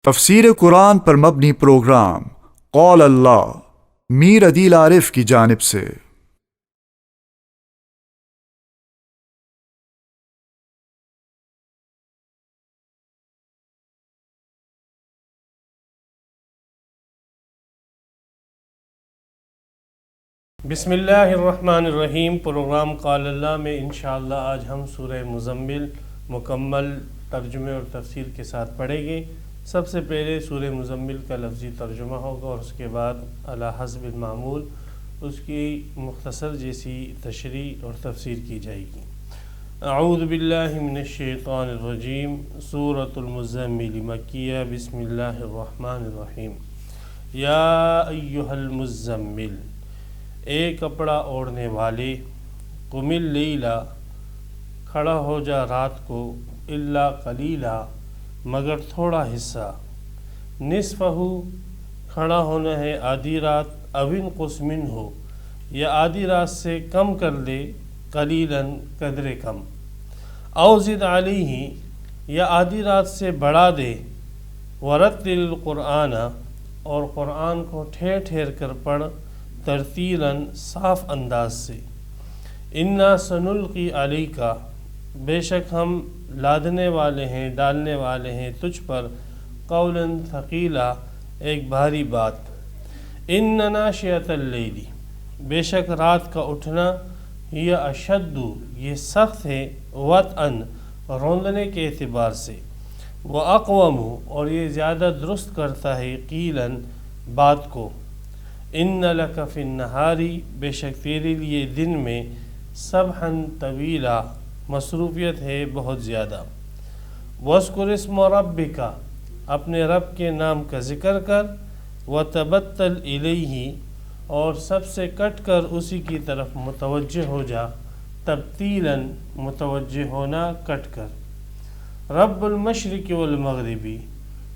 تفسیر قرآن پر مبنی پروگرام قول اللہ میر عدیل عارف کی جانب سے۔ بسم اللہ الرحمن الرحیم۔ پروگرام قال اللہ میں انشاءاللہ آج ہم سورہ مزمل مکمل ترجمے اور تفسیر کے ساتھ پڑھیں گے۔ سب سے پہلے سورہ مزمل کا لفظی ترجمہ ہوگا اور اس کے بعد علی حسب المعمول اس کی مختصر جیسی تشریح اور تفسیر کی جائے گی۔ اعوذ باللہ من الشیطان الرجیم۔ سورۃ المزمل مکیہ۔ بسم اللہ الرحمن الرحیم۔ یا ایہا المزمل، اے کپڑا اوڑھنے والے، قم اللیلا، کھڑا ہو جا رات کو، الا قلیلا، مگر تھوڑا حصہ، نصفہ، کھڑا ہونا ہے آدھی رات، او انقص منہ، یا آدھی رات سے کم کر دے، قلیلا، قدر کم، او زد علیہ، یا آدھی رات سے بڑھا دے، ورتل القرآن، اور قرآن کو ٹھہر ٹھہر کر پڑھ، ترتیلاً، صاف انداز سے۔ انا سنلقی علیک، بے شک ہم لادنے والے ہیں، ڈالنے والے ہیں تجھ پر، قولا ثقیلا، ایک بھاری بات۔ ان ناشئۃ اللیل، بے شک رات کا اٹھنا، یہ اشد، یہ سخت ہے، وطئن، روندنے کے اعتبار سے، واقوم، اور یہ زیادہ درست کرتا ہے، قیلاً، بات کو۔ ان لک فی النہار، بے شک تیرے لیے دن میں، سبحا طویلا، مصروفیت ہے بہت زیادہ۔ واذکر اسم ربک، اپنے رب کے نام کا ذکر کر، وتبتل الیہ، اور سب سے کٹ کر اسی کی طرف متوجہ ہو جا، تبتیلاً، متوجہ ہونا کٹ کر۔ رب المشرق والمغربی،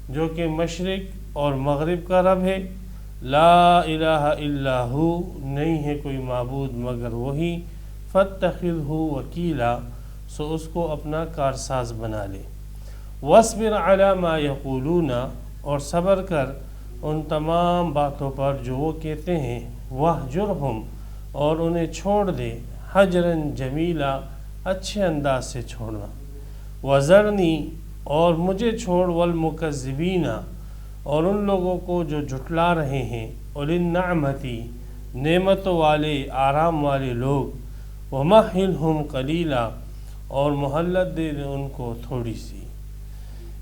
جو کہ مشرق اور مغرب کا رب ہے، لا الہ الا ہو، نہیں ہے کوئی معبود مگر وہی، فاتخذہ وکیلا، سو اس کو اپنا کارساز بنا لے۔ واصبر علی ما یقولون، اور صبر کر ان تمام باتوں پر جو وہ کہتے ہیں، واہجرہم، اور انہیں چھوڑ دے، حجرا جمیلا، اچھے انداز سے چھوڑنا۔ وذرنی، اور مجھے چھوڑ، والمکذبین، اور ان لوگوں کو جو جھٹلا رہے ہیں، اولی النعمتی، نعمتوں والے، آرام والے لوگ، ومہلہم قلیلا، اور مہلت دے دے ان کو تھوڑی سی۔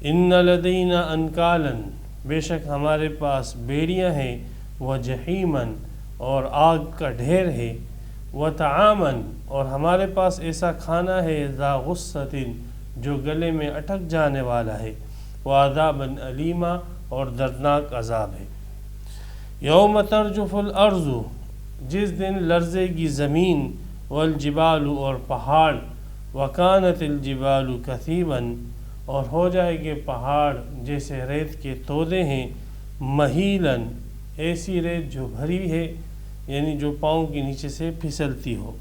ان لدینا انکالا، بے شک ہمارے پاس بیڑیاں ہیں، وجحیما، اور آگ کا ڈھیر ہے، وطعاما، اور ہمارے پاس ایسا کھانا ہے، ذا غصۃ، جو گلے میں اٹک جانے والا ہے، وعذابا علیما، اور دردناک عذاب ہے۔ یوم ترجف الارض، جس دن لرزے گی زمین، والجبال، اور پہاڑ، وکانت الجبال کثیبا، اور ہو جائے گے پہاڑ جیسے ریت کے تودے ہیں، مہیلا، ایسی ریت جو بھری ہے، یعنی جو پاؤں کے نیچے سے پھسلتی ہو۔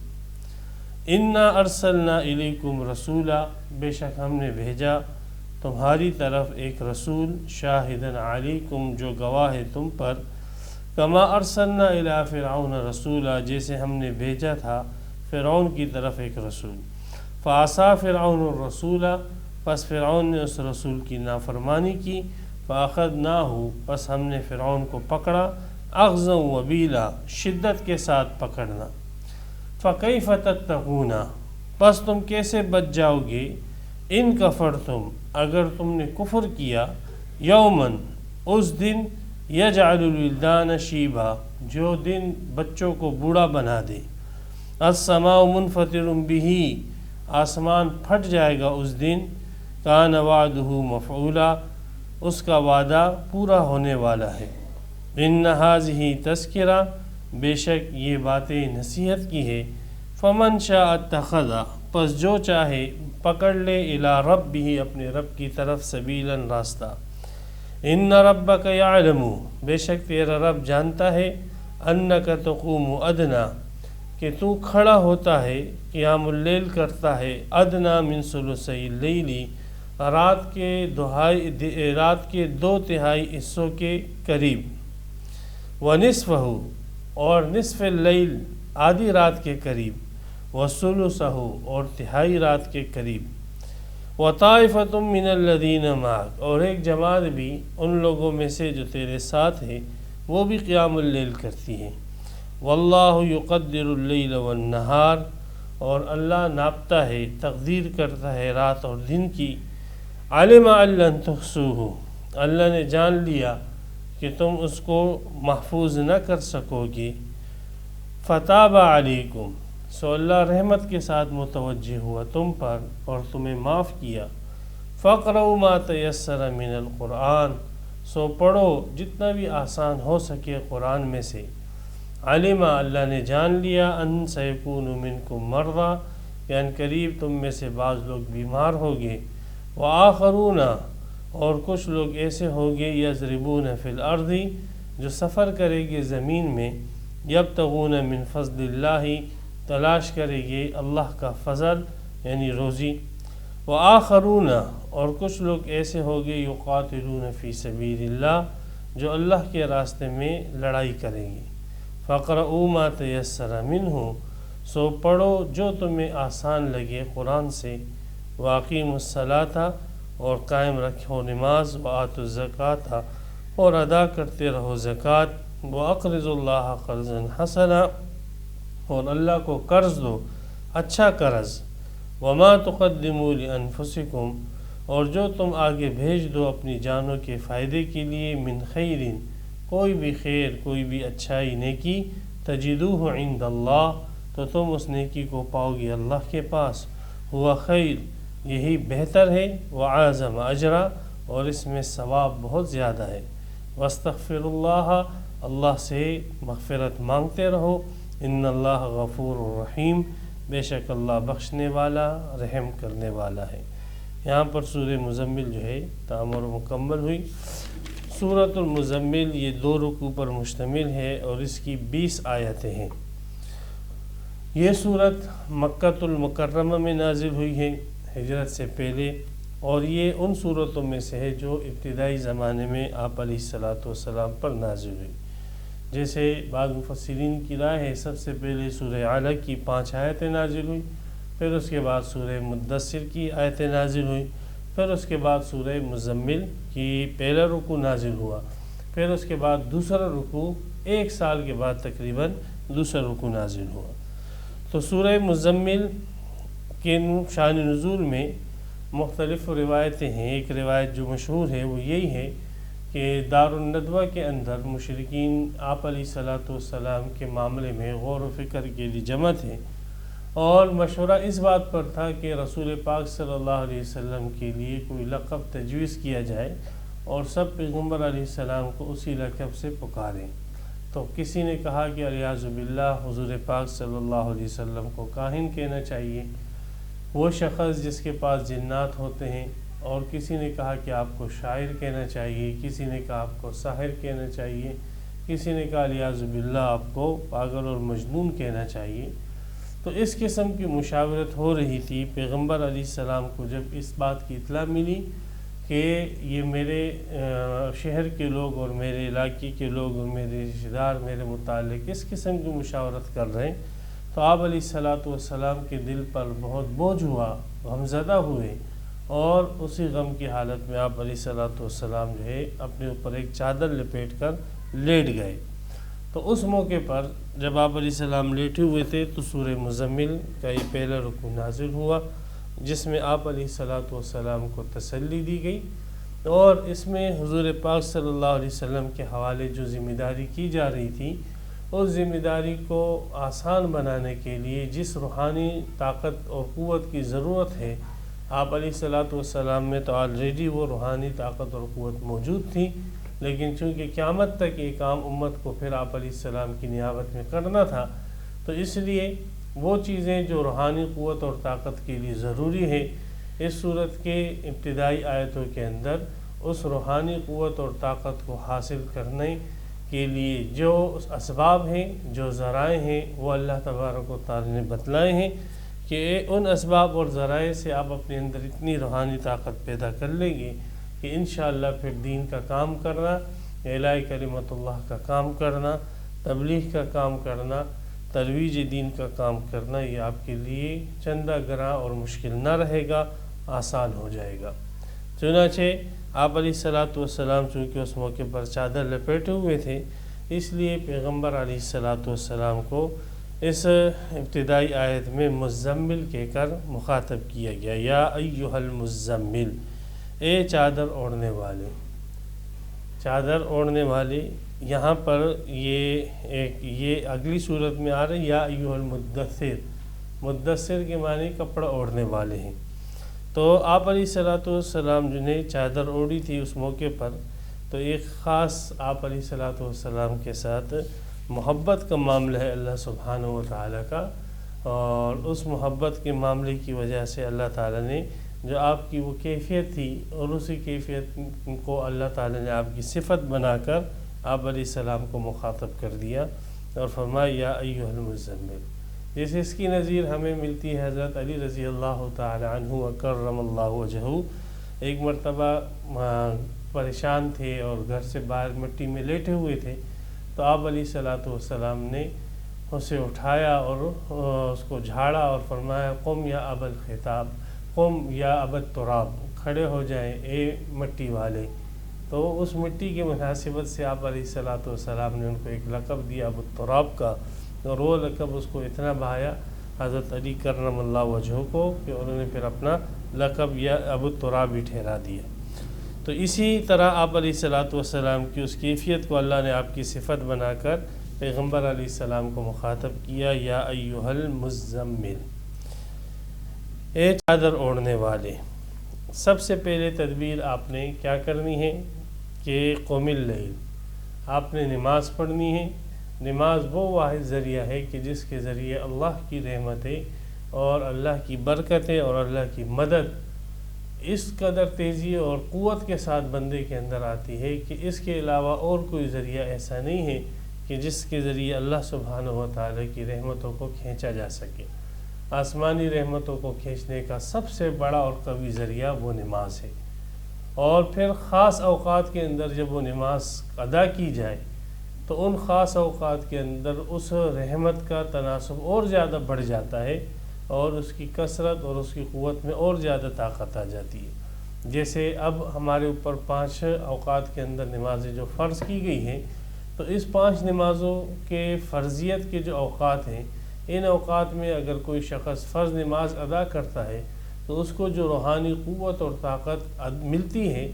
انا ارسلنا الیکم رسولا، بے شک ہم نے بھیجا تمہاری طرف ایک رسول، شاہدن علیکم، جو گواہ ہے تم پر، کما ارسلنا الی فرعون رسولا، جیسے ہم نے بھیجا تھا فرعون کی طرف ایک رسول۔ فعصی فرعون الرسول، پس فرعون نے اس رسول کی نافرمانی کی، فاخذناہ، پس ہم نے فرعون کو پکڑا، اخذا وبیلا، شدت کے ساتھ پکڑنا۔ فکیف تتقون، پس تم کیسے بچ جاؤ گے، ان کفرتم، اگر تم نے کفر کیا، یومن، اس دن، یجعل الولدان شیبا، جو دن بچوں کو بوڑھا بنا دے، السماء منفطر بہ، آسمان پھٹ جائے گا اس دن، کان وعدہ مفعولا، اس کا وعدہ پورا ہونے والا ہے۔ ان ھذہ تذکرہ، بے شک یہ باتیں نصیحت کی ہے، فمن شاء اتخذ، پس جو چاہے پکڑ لے، الی ربہ، اپنے رب کی طرف، سبیلا، راستہ۔ ان ربک یعلم، بے شک تیرا رب جانتا ہے، انک تقوم ادنا، کہ تو کھڑا ہوتا ہے، قیام اللیل کرتا ہے، ادنا من ثلثی اللیل، رات کے 2/3 حصوں کے قریب، ونصفہ اور نصف اللیل آدھی رات کے قریب، وثلثہ اور تہائی رات کے قریب، وطائفۃ من الذین معک اور ایک جماعت بھی ان لوگوں میں سے جو تیرے ساتھ ہے وہ بھی قیام اللیل کرتی ہے، واللہ یقدر اللیل والنہار اور اللہ ناپتا ہے، تقدیر کرتا ہے رات اور دن کی، علم ان لن تحصوہ اللہ نے جان لیا کہ تم اس کو محفوظ نہ کر سکو گے، فتاب علیکم سو اللہ رحمت کے ساتھ متوجہ ہوا تم پر اور تمہیں معاف کیا، فقرؤوا ما تیسر من القرآن سو پڑھو جتنا بھی آسان ہو سکے قرآن میں سے، علم اللہ نے جان لیا ان سیکون منکم مرضی کہ ان قریب تم میں سے بعض لوگ بیمار ہوگے، وآخرون اور کچھ لوگ ایسے ہوگے یضربون فی الارض جو سفر کرے گے زمین میں، یبتغون من فضل اللہ تلاش کرے گے اللہ کا فضل یعنی روزی، وآخرون اور کچھ لوگ ایسے ہوگے یقاتلون فی سبیل اللہ جو اللہ کے راستے میں لڑائی کریں گے، فقرؤوا ما تیسر منہ سو پڑھو جو تمہیں آسان لگے قرآن سے، واقیموا الصلاۃ اور قائم رکھو نماز، وآتوا الزکوٰۃ اور ادا کرتے رہو زکوٰۃ، واقرضوا اللہ قرضا حسنا اور اللہ کو قرض دو اچھا قرض، وما تقدموا لانفسکم اور جو تم آگے بھیج دو اپنی جانوں کے فائدے کے لیے، من خیر کوئی بھی خیر کوئی بھی اچھائی نیکی، تجدوہ عند اللہ تو تم اس نیکی کو پاؤ گے اللہ کے پاس، ہوا خیر یہی بہتر ہے، وعظم اجرا اور اس میں ثواب بہت زیادہ ہے، واستغفر اللہ اللہ سے مغفرت مانگتے رہو، ان اللہ غفور الرحیم بے شک اللہ بخشنے والا رحم کرنے والا ہے۔ یہاں پر سورہ مزمل جو ہے تمام مکمل ہوئی۔ سورۃ المزمل یہ 2 رکوع پر مشتمل ہے اور اس کی 20 آیتیں ہیں۔ یہ صورت مکہ المکرمہ میں نازل ہوئی ہے ہجرت سے پہلے، اور یہ ان صورتوں میں سے ہے جو ابتدائی زمانے میں آپ علیہ الصلاۃ والسلام پر نازل ہوئی۔ جیسے بعض مفسرین کی رائے ہے سب سے پہلے سورہ علق کی 5 آیتیں نازل ہوئی، پھر اس کے بعد سورہ مدثر کی آیتیں نازل ہوئی، پھر اس کے بعد سورہ مزمل کی پہلا رکوع نازل ہوا، پھر اس کے بعد دوسرا رکوع 1 سال کے بعد تقریباً دوسرا رکوع نازل ہوا۔ تو سورہ مزمل کے شان نزول میں مختلف روایتیں ہیں۔ ایک روایت جو مشہور ہے وہ یہی ہے کہ دار الندوہ کے اندر مشرکین آپ علیہ الصلاۃ والسلام کے معاملے میں غور و فکر کے لیے جمع تھے، اور مشورہ اس بات پر تھا کہ رسول پاک صلی اللہ علیہ وسلم کے لیے کوئی لقب تجویز کیا جائے اور سب پیغمبر علیہ السلام کو اسی لقب سے پکاریں۔ تو کسی نے کہا کہ الیاذ باللہ حضور پاک صلی اللہ علیہ وسلم کو کاہن کہنا چاہیے، وہ شخص جس کے پاس جنات ہوتے ہیں، اور کسی نے کہا کہ آپ کو شاعر کہنا چاہیے، کسی نے کہا آپ کو ساحر کہنا چاہیے، کسی نے کہا الیاذ باللہ آپ کو پاگل اور مجنون کہنا چاہیے۔ تو اس قسم کی مشاورت ہو رہی تھی۔ پیغمبر علیہ السلام کو جب اس بات کی اطلاع ملی کہ یہ میرے شہر کے لوگ اور میرے علاقے کے لوگ اور میرے رشتہ دار میرے متعلق اس قسم کی مشاورت کر رہے ہیں، تو آپ علیہ الصلاۃ والسلام کے دل پر بہت بوجھ ہوا، غمزدہ ہوئے، اور اسی غم کی حالت میں آپ علیہ الصلاۃ والسلام جو ہے اپنے اوپر ایک چادر لپیٹ کر لیٹ گئے۔ تو اس موقع پر جب آپ علیہ السلام لیٹے ہوئے تھے تو سورہ مزمل کا یہ پہلا رکوع نازل ہوا، جس میں آپ علیہ الصلاۃ والسلام کو تسلی دی گئی، اور اس میں حضور پاک صلی اللہ علیہ وسلم کے حوالے جو ذمہ داری کی جا رہی تھی، اس ذمہ داری کو آسان بنانے کے لیے جس روحانی طاقت اور قوت کی ضرورت ہے، آپ علیہ الصلاۃ والسلام میں تو آلریڈی وہ روحانی طاقت اور قوت موجود تھی، لیکن چونکہ قیامت تک یہ کام امت کو پھر آپ علیہ السلام کی نیابت میں کرنا تھا، تو اس لیے وہ چیزیں جو روحانی قوت اور طاقت کے لیے ضروری ہے، اس صورت کے ابتدائی آیتوں کے اندر اس روحانی قوت اور طاقت کو حاصل کرنے کے لیے جو اسباب ہیں، جو ذرائع ہیں، وہ اللہ تبارک و تعالی نے بتلائے ہیں کہ ان اسباب اور ذرائع سے آپ اپنے اندر اتنی روحانی طاقت پیدا کر لیں گے کہ انشاءاللہ پھر دین کا کام کرنا، اعلاء کلمت اللہ کا کام کرنا، تبلیغ کا کام کرنا، ترویج دین کا کام کرنا، یہ آپ کے لیے چندہ گراں اور مشکل نہ رہے گا، آسان ہو جائے گا۔ چنانچہ آپ علیہ الصلاۃ والسلام چونکہ اس موقع پر چادر لپیٹے ہوئے تھے، اس لیے پیغمبر علیہ الصلاۃ والسلام کو اس ابتدائی آیت میں مزمل کہہ کر مخاطب کیا گیا، یا ایھا المزمل، اے چادر اوڑھنے والے۔ چادر اوڑھنے والے یہاں پر یہ اگلی صورت میں آ رہے یا ایھا المدثر، مدثر کے معنی کپڑا اوڑھنے والے ہیں۔ تو آپ علیہ الصلاۃ والسلام جنہیں چادر اوڑھی تھی اس موقع پر، تو ایک خاص آپ علیہ الصلاۃ والسلام کے ساتھ محبت کا معاملہ ہے اللہ سبحانہ و تعالیٰ کا، اور اس محبت کے معاملے کی وجہ سے اللہ تعالیٰ نے جو آپ کی وہ کیفیت تھی، اور اسی کیفیت کو اللہ تعالیٰ نے آپ کی صفت بنا کر آپ علیہ السلام کو مخاطب کر دیا اور فرمایا یا ایھا المزمل۔ جیسے اس کی نظیر ہمیں ملتی ہے حضرت علی رضی اللہ تعالی عنہ وکرم اللہ وجہہ، ایک مرتبہ پریشان تھے اور گھر سے باہر مٹی میں لیٹے ہوئے تھے، تو آپ علیہ الصلاۃ والسلام نے اسے اٹھایا اور اس کو جھاڑا اور فرمایا قم یا ابا الخطاب، قم یا ابا التراب، کھڑے ہو جائیں اے مٹی والے۔ تو اس مٹی کی مناسبت سے آپ علیہ الصلاۃ والسلام نے ان کو ایک لقب دیا ابو التراب کا، اور وہ لقب اس کو اتنا بھایا حضرت علی کرم اللہ وجہہ کو کہ انہوں نے پھر اپنا لقب یا ابو التراب ہی ٹھہرا دیا۔ تو اسی طرح آپ علیہ الصلاۃ والسلام کی اس کیفیت کو اللہ نے آپ کی صفت بنا کر پیغمبر علیہ السلام کو مخاطب کیا یا ایھا المزمل، اے چادر اوڑھنے والے۔ سب سے پہلے تدبیر آپ نے کیا کرنی ہے کہ قم اللیل، آپ نے نماز پڑھنی ہے۔ نماز وہ واحد ذریعہ ہے کہ جس کے ذریعے اللہ کی رحمتیں اور اللہ کی برکتیں اور اللہ کی مدد اس قدر تیزی اور قوت کے ساتھ بندے کے اندر آتی ہے کہ اس کے علاوہ اور کوئی ذریعہ ایسا نہیں ہے کہ جس کے ذریعے اللہ سبحانہ و تعالیٰ کی رحمتوں کو کھینچا جا سکے۔ آسمانی رحمتوں کو کھینچنے کا سب سے بڑا اور قوی ذریعہ وہ نماز ہے، اور پھر خاص اوقات کے اندر جب وہ نماز ادا کی جائے تو ان خاص اوقات کے اندر اس رحمت کا تناسب اور زیادہ بڑھ جاتا ہے، اور اس کی کثرت اور اس کی قوت میں اور زیادہ طاقت آ جاتی ہے۔ جیسے اب ہمارے اوپر 5 اوقات کے اندر نمازیں جو فرض کی گئی ہیں، تو اس 5 نمازوں کے فرضیت کے جو اوقات ہیں، ان اوقات میں اگر کوئی شخص فرض نماز ادا کرتا ہے تو اس کو جو روحانی قوت اور طاقت ملتی ہے،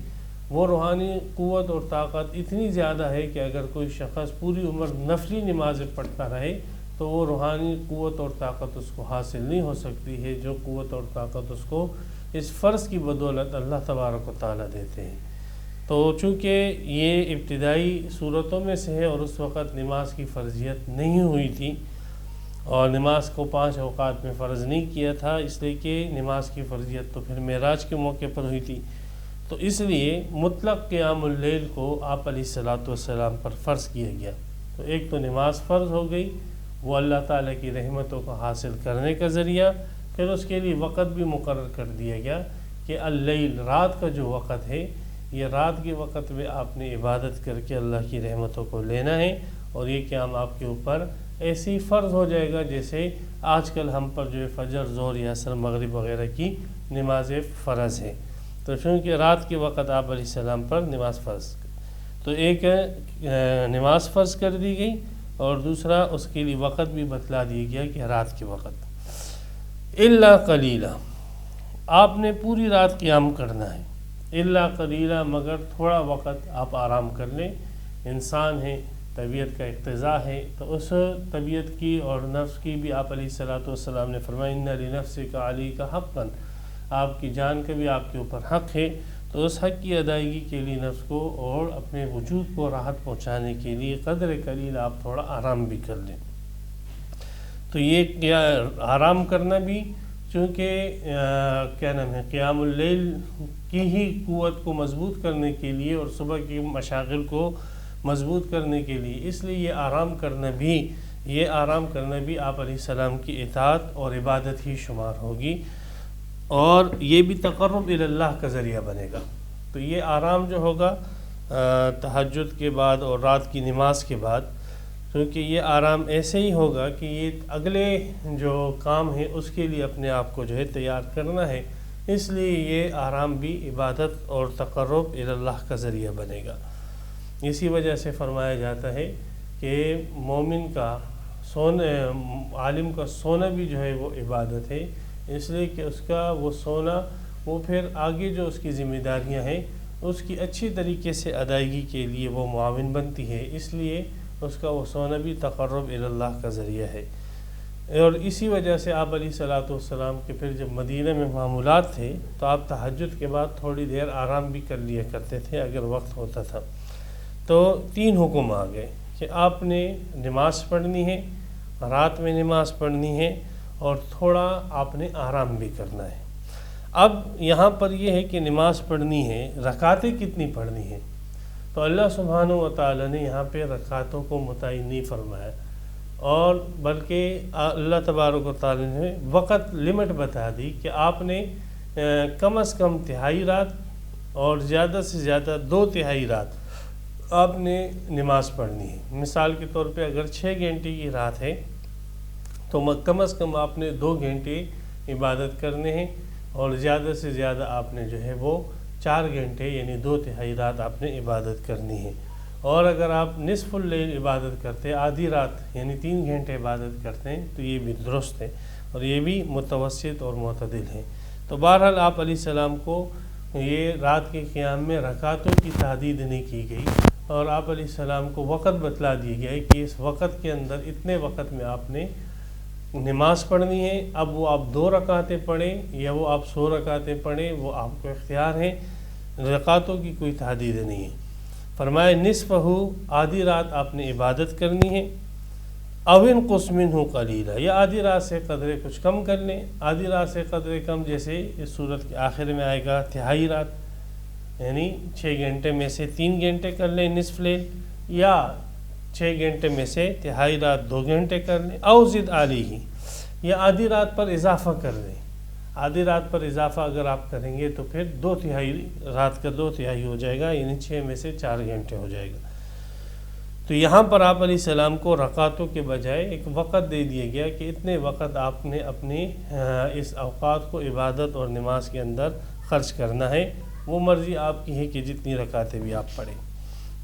وہ روحانی قوت اور طاقت اتنی زیادہ ہے کہ اگر کوئی شخص پوری عمر نفلی نمازیں پڑھتا رہے تو وہ روحانی قوت اور طاقت اس کو حاصل نہیں ہو سکتی ہے جو قوت اور طاقت اس کو اس فرض کی بدولت اللہ تبارک و تعالیٰ دیتے ہیں۔ تو چونکہ یہ ابتدائی صورتوں میں سے ہے اور اس وقت نماز کی فرضیت نہیں ہوئی تھی اور نماز کو 5 اوقات میں فرض نہیں کیا تھا، اس لیے کہ نماز کی فرضیت تو پھر معراج کے موقع پر ہوئی تھی، تو اس لیے مطلق قیام اللیل کو آپ علیہ الصلاۃ والسلام پر فرض کیا گیا۔ تو ایک تو نماز فرض ہو گئی، وہ اللہ تعالیٰ کی رحمتوں کو حاصل کرنے کا ذریعہ، پھر اس کے لیے وقت بھی مقرر کر دیا گیا کہ اللیل، رات کا جو وقت ہے، یہ رات کے وقت میں آپ نے عبادت کر کے اللہ کی رحمتوں کو لینا ہے، اور یہ قیام آپ کے اوپر ایسے ہی فرض ہو جائے گا جیسے آج کل ہم پر جو فجر، ظہر یا عصر، مغرب وغیرہ کی نمازیں فرض ہیں۔ تو چونکہ رات کے وقت آپ علیہ السلام پر نماز فرض، تو ایک نماز فرض کر دی گئی، اور دوسرا اس کے لیے وقت بھی بتلا دیا گیا کہ رات کے وقت الا قلیلا، آپ نے پوری رات قیام کرنا ہے، الا قلیلا، مگر تھوڑا وقت آپ آرام کر لیں۔ انسان ہے، طبیعت کا اقتضا ہے، تو اس طبیعت کی اور نفس کی بھی آپ علیہ الصلاۃ والسلام نے فرمایا ان لنفسک علیک حقا، آپ کی جان کا بھی آپ کے اوپر حق ہے، تو اس حق کی ادائیگی کے لیے نفس کو اور اپنے وجود کو راحت پہنچانے کے لیے قدر قلیل آپ تھوڑا آرام بھی کر لیں۔ تو یہ آرام کرنا بھی چونکہ کیا نام ہے قیام اللیل کی ہی قوت کو مضبوط کرنے کے لیے اور صبح کی مشاغل کو مضبوط کرنے کے لیے، اس لیے یہ آرام کرنا بھی یہ آرام کرنا بھی آپ علیہ السلام کی اطاعت اور عبادت ہی شمار ہوگی، اور یہ بھی تقرب الی اللہ کا ذریعہ بنے گا۔ تو یہ آرام جو ہوگا تہجد کے بعد اور رات کی نماز کے بعد، کیونکہ یہ آرام ایسے ہی ہوگا کہ یہ اگلے جو کام ہے اس کے لیے اپنے آپ کو جو ہے تیار کرنا ہے، اس لیے یہ آرام بھی عبادت اور تقرب الی اللہ کا ذریعہ بنے گا۔ اسی وجہ سے فرمایا جاتا ہے کہ مومن کا عالم کا سونا بھی جو ہے وہ عبادت ہے، اس لیے کہ اس کا وہ سونا وہ پھر آگے جو اس کی ذمہ داریاں ہیں اس کی اچھی طریقے سے ادائیگی کے لیے وہ معاون بنتی ہے، اس لیے اس کا وہ سونا بھی تقرب الی اللہ کا ذریعہ ہے۔ اور اسی وجہ سے آپ علیہ الصلوۃ والسلام کے پھر جب مدینہ میں معمولات تھے تو آپ تہجد کے بعد تھوڑی دیر آرام بھی کر لیا کرتے تھے اگر وقت ہوتا تھا۔ تو 3 حکم آ گئے کہ آپ نے نماز پڑھنی ہے، رات میں نماز پڑھنی ہے، اور تھوڑا آپ نے آرام بھی کرنا ہے۔ اب یہاں پر یہ ہے کہ نماز پڑھنی ہے، رکعتیں کتنی پڑھنی ہے؟ تو اللہ سبحانہ و تعالی نے یہاں پہ رکعتوں کو متعین نہیں فرمایا، اور بلکہ اللہ تبارک و تعالی نے وقت لمٹ بتا دی کہ آپ نے کم از کم تہائی رات اور زیادہ سے زیادہ 2/3 رات آپ نے نماز پڑھنی ہے۔ مثال کے طور پہ اگر 6 گھنٹے کی رات ہے تو کم از کم آپ نے 2 گھنٹے عبادت کرنے ہیں، اور زیادہ سے زیادہ آپ نے جو ہے وہ 4 گھنٹے یعنی 2/3 رات آپ نے عبادت کرنی ہے۔ اور اگر آپ نصف اللیل عبادت کرتے ہیں، آدھی رات یعنی 3 گھنٹے عبادت کرتے ہیں، تو یہ بھی درست ہے اور یہ بھی متوسط اور معتدل ہے۔ تو بہرحال آپ علیہ السلام کو یہ رات کے قیام میں رکعتوں کی تعدید نہیں کی گئی، اور آپ علیہ السلام کو وقت بتلا دیا گیا ہے کہ اس وقت کے اندر اتنے وقت میں آپ نے نماز پڑھنی ہے۔ اب وہ آپ 2 رکعتیں پڑھیں یا وہ آپ 100 رکعتیں پڑھیں، وہ آپ کو اختیار ہے، رکعتوں کی کوئی تعدید نہیں ہے۔ فرمایا نصفہ، آدھی رات آپ نے عبادت کرنی ہے، او انقص منہ قلیلا، یا آدھی رات سے قدرے کچھ کم کر لیں۔ آدھی رات سے قدرے کم جیسے اس صورت کے آخر میں آئے گا تہائی رات، یعنی 6 گھنٹے میں سے 3 گھنٹے کر لیں نصف لیل، یا 6 گھنٹے میں سے تہائی رات 2 گھنٹے کر لیں، او زد علیہ، یا آدھی رات پر اضافہ کر لیں۔ آدھی رات پر اضافہ اگر آپ کریں گے تو پھر 2/3 رات کا 2/3 ہو جائے گا، یعنی 6 میں سے 4 گھنٹے ہو جائے گا۔ تو یہاں پر آپ علیہ السلام کو رکعتوں کے بجائے ایک وقت دے دیا گیا کہ اتنے وقت آپ نے اپنی اس اوقات کو عبادت اور نماز کے اندر خرچ کرنا ہے، وہ مرضی آپ کی ہے کہ جتنی رکعتیں بھی آپ پڑھیں۔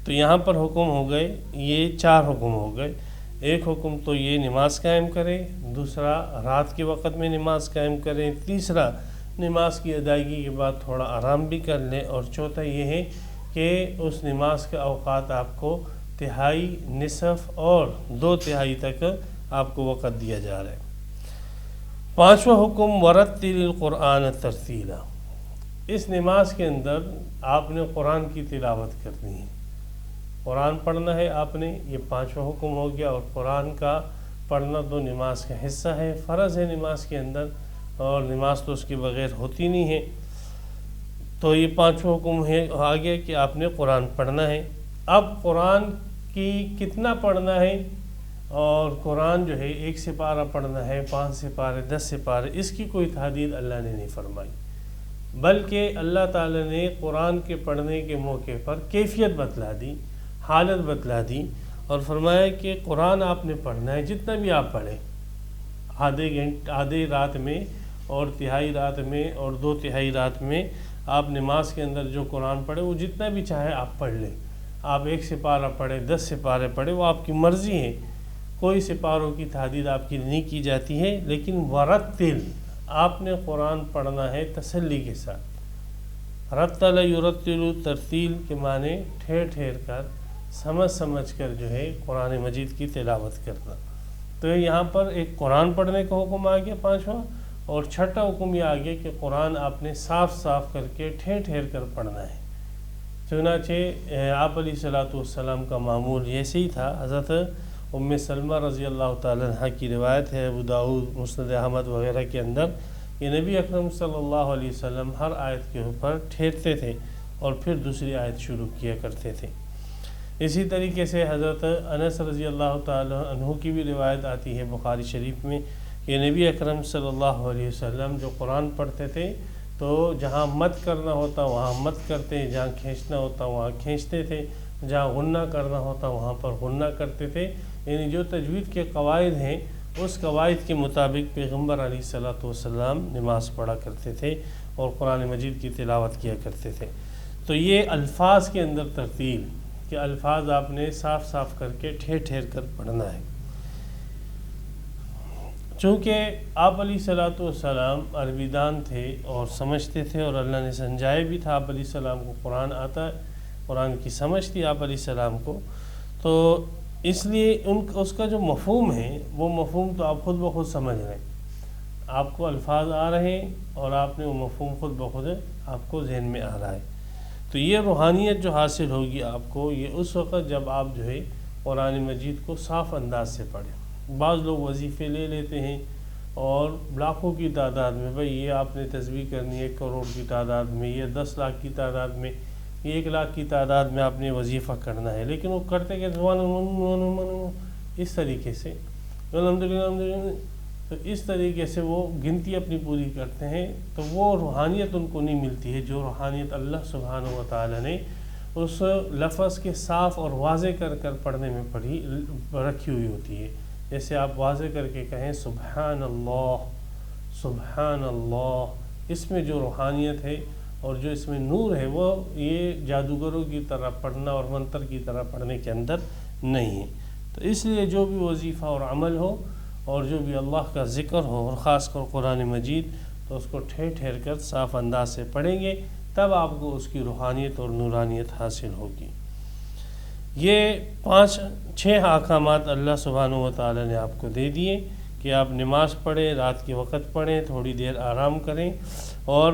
تو یہاں پر حکم ہو گئے، یہ 4 حکم ہو گئے۔ ایک حکم تو یہ نماز قائم کرے، دوسرا رات کے وقت میں نماز قائم کریں، تیسرا نماز کی ادائیگی کے بعد تھوڑا آرام بھی کر لیں، اور چوتھا یہ ہے کہ اس نماز کے اوقات آپ کو تہائی، نصف اور 2/3 تک آپ کو وقت دیا جا رہا ہے۔ 5واں حکم ورتل القرآن ترتیلا، اس نماز کے اندر آپ نے قرآن کی تلاوت کرنی ہے، قرآن پڑھنا ہے آپ نے، یہ 5واں حکم ہو گیا۔ اور قرآن کا پڑھنا تو نماز کا حصہ ہے، فرض ہے نماز کے اندر، اور نماز تو اس کے بغیر ہوتی نہیں ہے۔ تو یہ 5واں حکم ہے آ گیا کہ آپ نے قرآن پڑھنا ہے۔ اب قرآن کی کتنا پڑھنا ہے، اور قرآن جو ہے 1 سپارہ پڑھنا ہے، 5 سپارے، 10 سپارے، اس کی کوئی تحدید اللہ نے نہیں فرمائی، بلکہ اللہ تعالی نے قرآن کے پڑھنے کے موقع پر کیفیت بتلا دی، حالت بتلا دی، اور فرمایا کہ قرآن آپ نے پڑھنا ہے جتنا بھی آپ پڑھیں، آدھے رات میں اور تہائی رات میں اور 2/3 رات میں آپ نماز کے اندر جو قرآن پڑھیں وہ جتنا بھی چاہے آپ پڑھ لیں۔ آپ 1 سپارہ پڑھیں، 10 سپارے پڑھیں، وہ آپ کی مرضی ہے، کوئی سپاروں کی تحدید آپ کی نہیں کی جاتی ہے۔ لیکن ورتل، آپ نے قرآن پڑھنا ہے تسلی کے ساتھ۔ رتل یرتل، ترتیل کے معنی ٹھہر ٹھہر کر، سمجھ کر جو ہے قرآن مجید کی تلاوت کرنا۔ تو یہاں پر ایک قرآن پڑھنے کا حکم آ گیا 5واں، اور 6واں حکم یہ آ گیا کہ قرآن آپ نے صاف صاف کر کے ٹھہر ٹھہر کر پڑھنا ہے۔ چنانچہ آپ علیہ الصلوۃ والسلام کا معمول ایسے ہی تھا۔ حضرت ام سلمہ رضی اللہ تعالیٰ عنہ کی روایت ہے ابو داؤد، مسند احمد وغیرہ کے اندر، کہ نبی اکرم صلی اللہ علیہ وسلم ہر آیت کے اوپر ٹھہرتے تھے اور پھر دوسری آیت شروع کیا کرتے تھے۔ اسی طریقے سے حضرت انس رضی اللہ تعالی عنہ کی بھی روایت آتی ہے بخاری شریف میں کہ نبی اکرم صلی اللہ علیہ وسلم جو قرآن پڑھتے تھے تو جہاں مد کرنا ہوتا وہاں مد کرتے، جہاں کھینچنا ہوتا وہاں کھینچتے تھے، جہاں غنہ کرنا ہوتا وہاں پر غنہ کرتے تھے، یعنی جو تجوید کے قواعد ہیں اس قواعد کے مطابق پیغمبر علیہ الصلوۃ والسلام نماز پڑھا کرتے تھے اور قرآن مجید کی تلاوت کیا کرتے تھے۔ تو یہ الفاظ کے اندر ترتیب کہ الفاظ آپ نے صاف صاف کر کے ٹھہر ٹھہر کر پڑھنا ہے۔ چونکہ آپ علیہ الصلوۃ والسلام عربی دان تھے اور سمجھتے تھے، اور اللہ نے سمجھایا بھی تھا آپ علیہ السلام کو، قرآن آتا ہے، قرآن کی سمجھ تھی آپ علیہ السلام کو، تو اس لیے اس کا جو مفہوم ہے وہ مفہوم تو آپ خود بخود سمجھ رہے ہیں، آپ کو الفاظ آ رہے ہیں اور آپ نے وہ مفہوم خود بخود آپ کو ذہن میں آ رہا ہے۔ تو یہ روحانیت جو حاصل ہوگی آپ کو، یہ اس وقت جب آپ جو ہے قرآن مجید کو صاف انداز سے پڑھیں۔ بعض لوگ وظیفے لے لیتے ہیں اور لاکھوں کی تعداد میں، بھئی یہ آپ نے تسبیح کرنی ہے 1 کروڑ کی تعداد میں، یہ 10 لاکھ کی تعداد میں، یہ 1 لاکھ کی تعداد میں آپ نے وظیفہ کرنا ہے، لیکن وہ کرتے کہ اس طریقے سے الحمدللہ، تو اس طریقے سے وہ گنتی اپنی پوری کرتے ہیں، تو وہ روحانیت ان کو نہیں ملتی ہے جو روحانیت اللہ سبحانہ و تعالی نے اس لفظ کے صاف اور واضح کر کر پڑھنے میں رکھی ہوئی ہوتی ہے۔ جیسے آپ واضح کر کے کہیں سبحان اللہ، سبحان اللہ، اس میں جو روحانیت ہے اور جو اس میں نور ہے وہ یہ جادوگروں کی طرح پڑھنا اور منتر کی طرح پڑھنے کے اندر نہیں ہے۔ تو اس لیے جو بھی وظیفہ اور عمل ہو اور جو بھی اللہ کا ذکر ہو، اور خاص کر قرآن مجید، تو اس کو ٹھہر ٹھہر کر صاف انداز سے پڑھیں گے، تب آپ کو اس کی روحانیت اور نورانیت حاصل ہوگی۔ یہ 5-6 احکامات اللہ سبحانہ و تعالی نے آپ کو دے دیے کہ آپ نماز پڑھیں، رات کے وقت پڑھیں، تھوڑی دیر آرام کریں، اور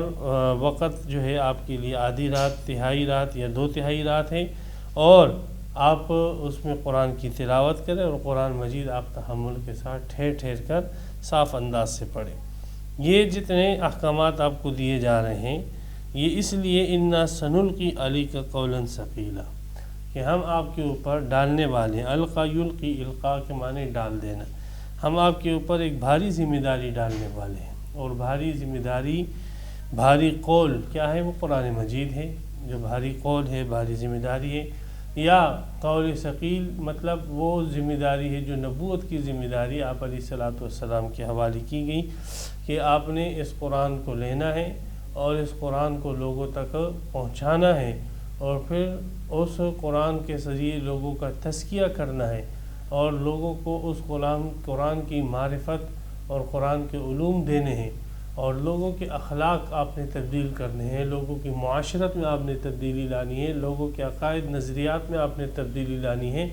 وقت جو ہے آپ کے لیے آدھی رات، تہائی رات یا 2/3 رات ہے، اور آپ اس میں قرآن کی تلاوت کریں اور قرآن مجید آپ تحمل کے ساتھ ٹھہر ٹھہر کر صاف انداز سے پڑھیں۔ یہ جتنے احکامات آپ کو دیے جا رہے ہیں، یہ اس لیے انا سنلقی علیک قولا ثقیلا، کہ ہم آپ کے اوپر ڈالنے والے ہیں۔ القا یلقی، القاء کے معنی ڈال دینا، ہم آپ کے اوپر ایک بھاری ذمہ داری ڈالنے والے ہیں، اور بھاری ذمہ داری، بھاری قول کیا ہے؟ وہ قرآن مجید ہے، جو بھاری قول ہے، بھاری ذمہ داری ہے، یا قول ثقیل مطلب وہ ذمہ داری ہے جو نبوت کی ذمہ داری آپ علیہ الصلوۃ والسلام کے حوالے کی گئی، کہ آپ نے اس قرآن کو لینا ہے اور اس قرآن کو لوگوں تک پہنچانا ہے، اور پھر اس قرآن کے ذریعے لوگوں کا تزکیہ کرنا ہے، اور لوگوں کو اس قرآن کی معرفت اور قرآن کے علوم دینے ہیں، اور لوگوں کے اخلاق آپ نے تبدیل کرنے ہیں، لوگوں کی معاشرت میں آپ نے تبدیلی لانی ہے، لوگوں کے عقائد نظریات میں آپ نے تبدیلی لانی ہے،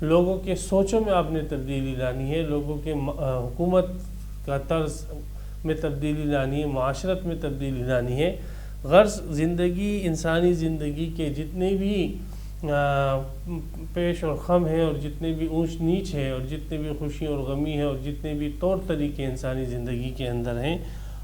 لوگوں کے سوچوں میں آپ نے تبدیلی لانی ہے، لوگوں کے حکومت کا طرز میں تبدیلی لانی ہے، معاشرت میں تبدیلی لانی ہے۔ غرض زندگی، انسانی زندگی کے جتنے بھی پیش اور خم ہیں، اور جتنے بھی اونچ نیچ ہے، اور جتنے بھی خوشی اور غمی ہے، اور جتنے بھی طور طریقے انسانی زندگی کے اندر ہیں،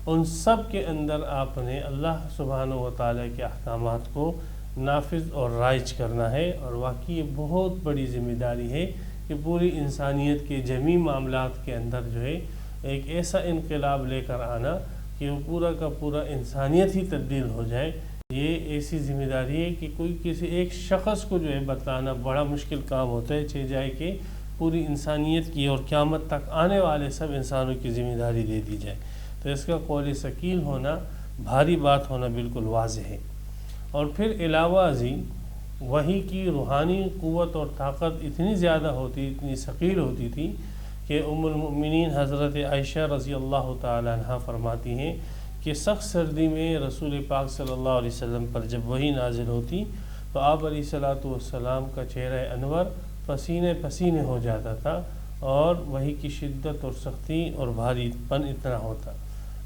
ان سب کے اندر آپ نے اللہ سبحانہ و تعالیٰ کے احکامات کو نافذ اور رائج کرنا ہے، اور واقعی یہ بہت بڑی ذمہ داری ہے کہ پوری انسانیت کے جمیع معاملات کے اندر جو ہے ایک ایسا انقلاب لے کر آنا کہ وہ پورا کا پورا انسانیت ہی تبدیل ہو جائے۔ یہ ایسی ذمہ داری ہے کہ کوئی کسی ایک شخص کو جو ہے بتلانا بڑا مشکل کام ہوتا ہے، چاہے جائے کہ پوری انسانیت کی اور قیامت تک آنے والے سب انسانوں کی ذمہ داری دے دی جائے، تو اس کا قول ثقیل ہونا، بھاری بات ہونا بالکل واضح ہے۔ اور پھر علاوہ ازیں وحی کی روحانی قوت اور طاقت اتنی زیادہ ہوتی، اتنی ثقیل ہوتی تھی کہ ام المؤمنین حضرت عائشہ رضی اللہ تعالی عنہ فرماتی ہیں کہ سخت سردی میں رسول پاک صلی اللہ علیہ وسلم پر جب وحی نازل ہوتی تو آپ علیہ الصلوۃ والسلام کا چہرہ انور پسینے پسینے ہو جاتا تھا، اور وحی کی شدت اور سختی اور بھاری پن اتنا ہوتا۔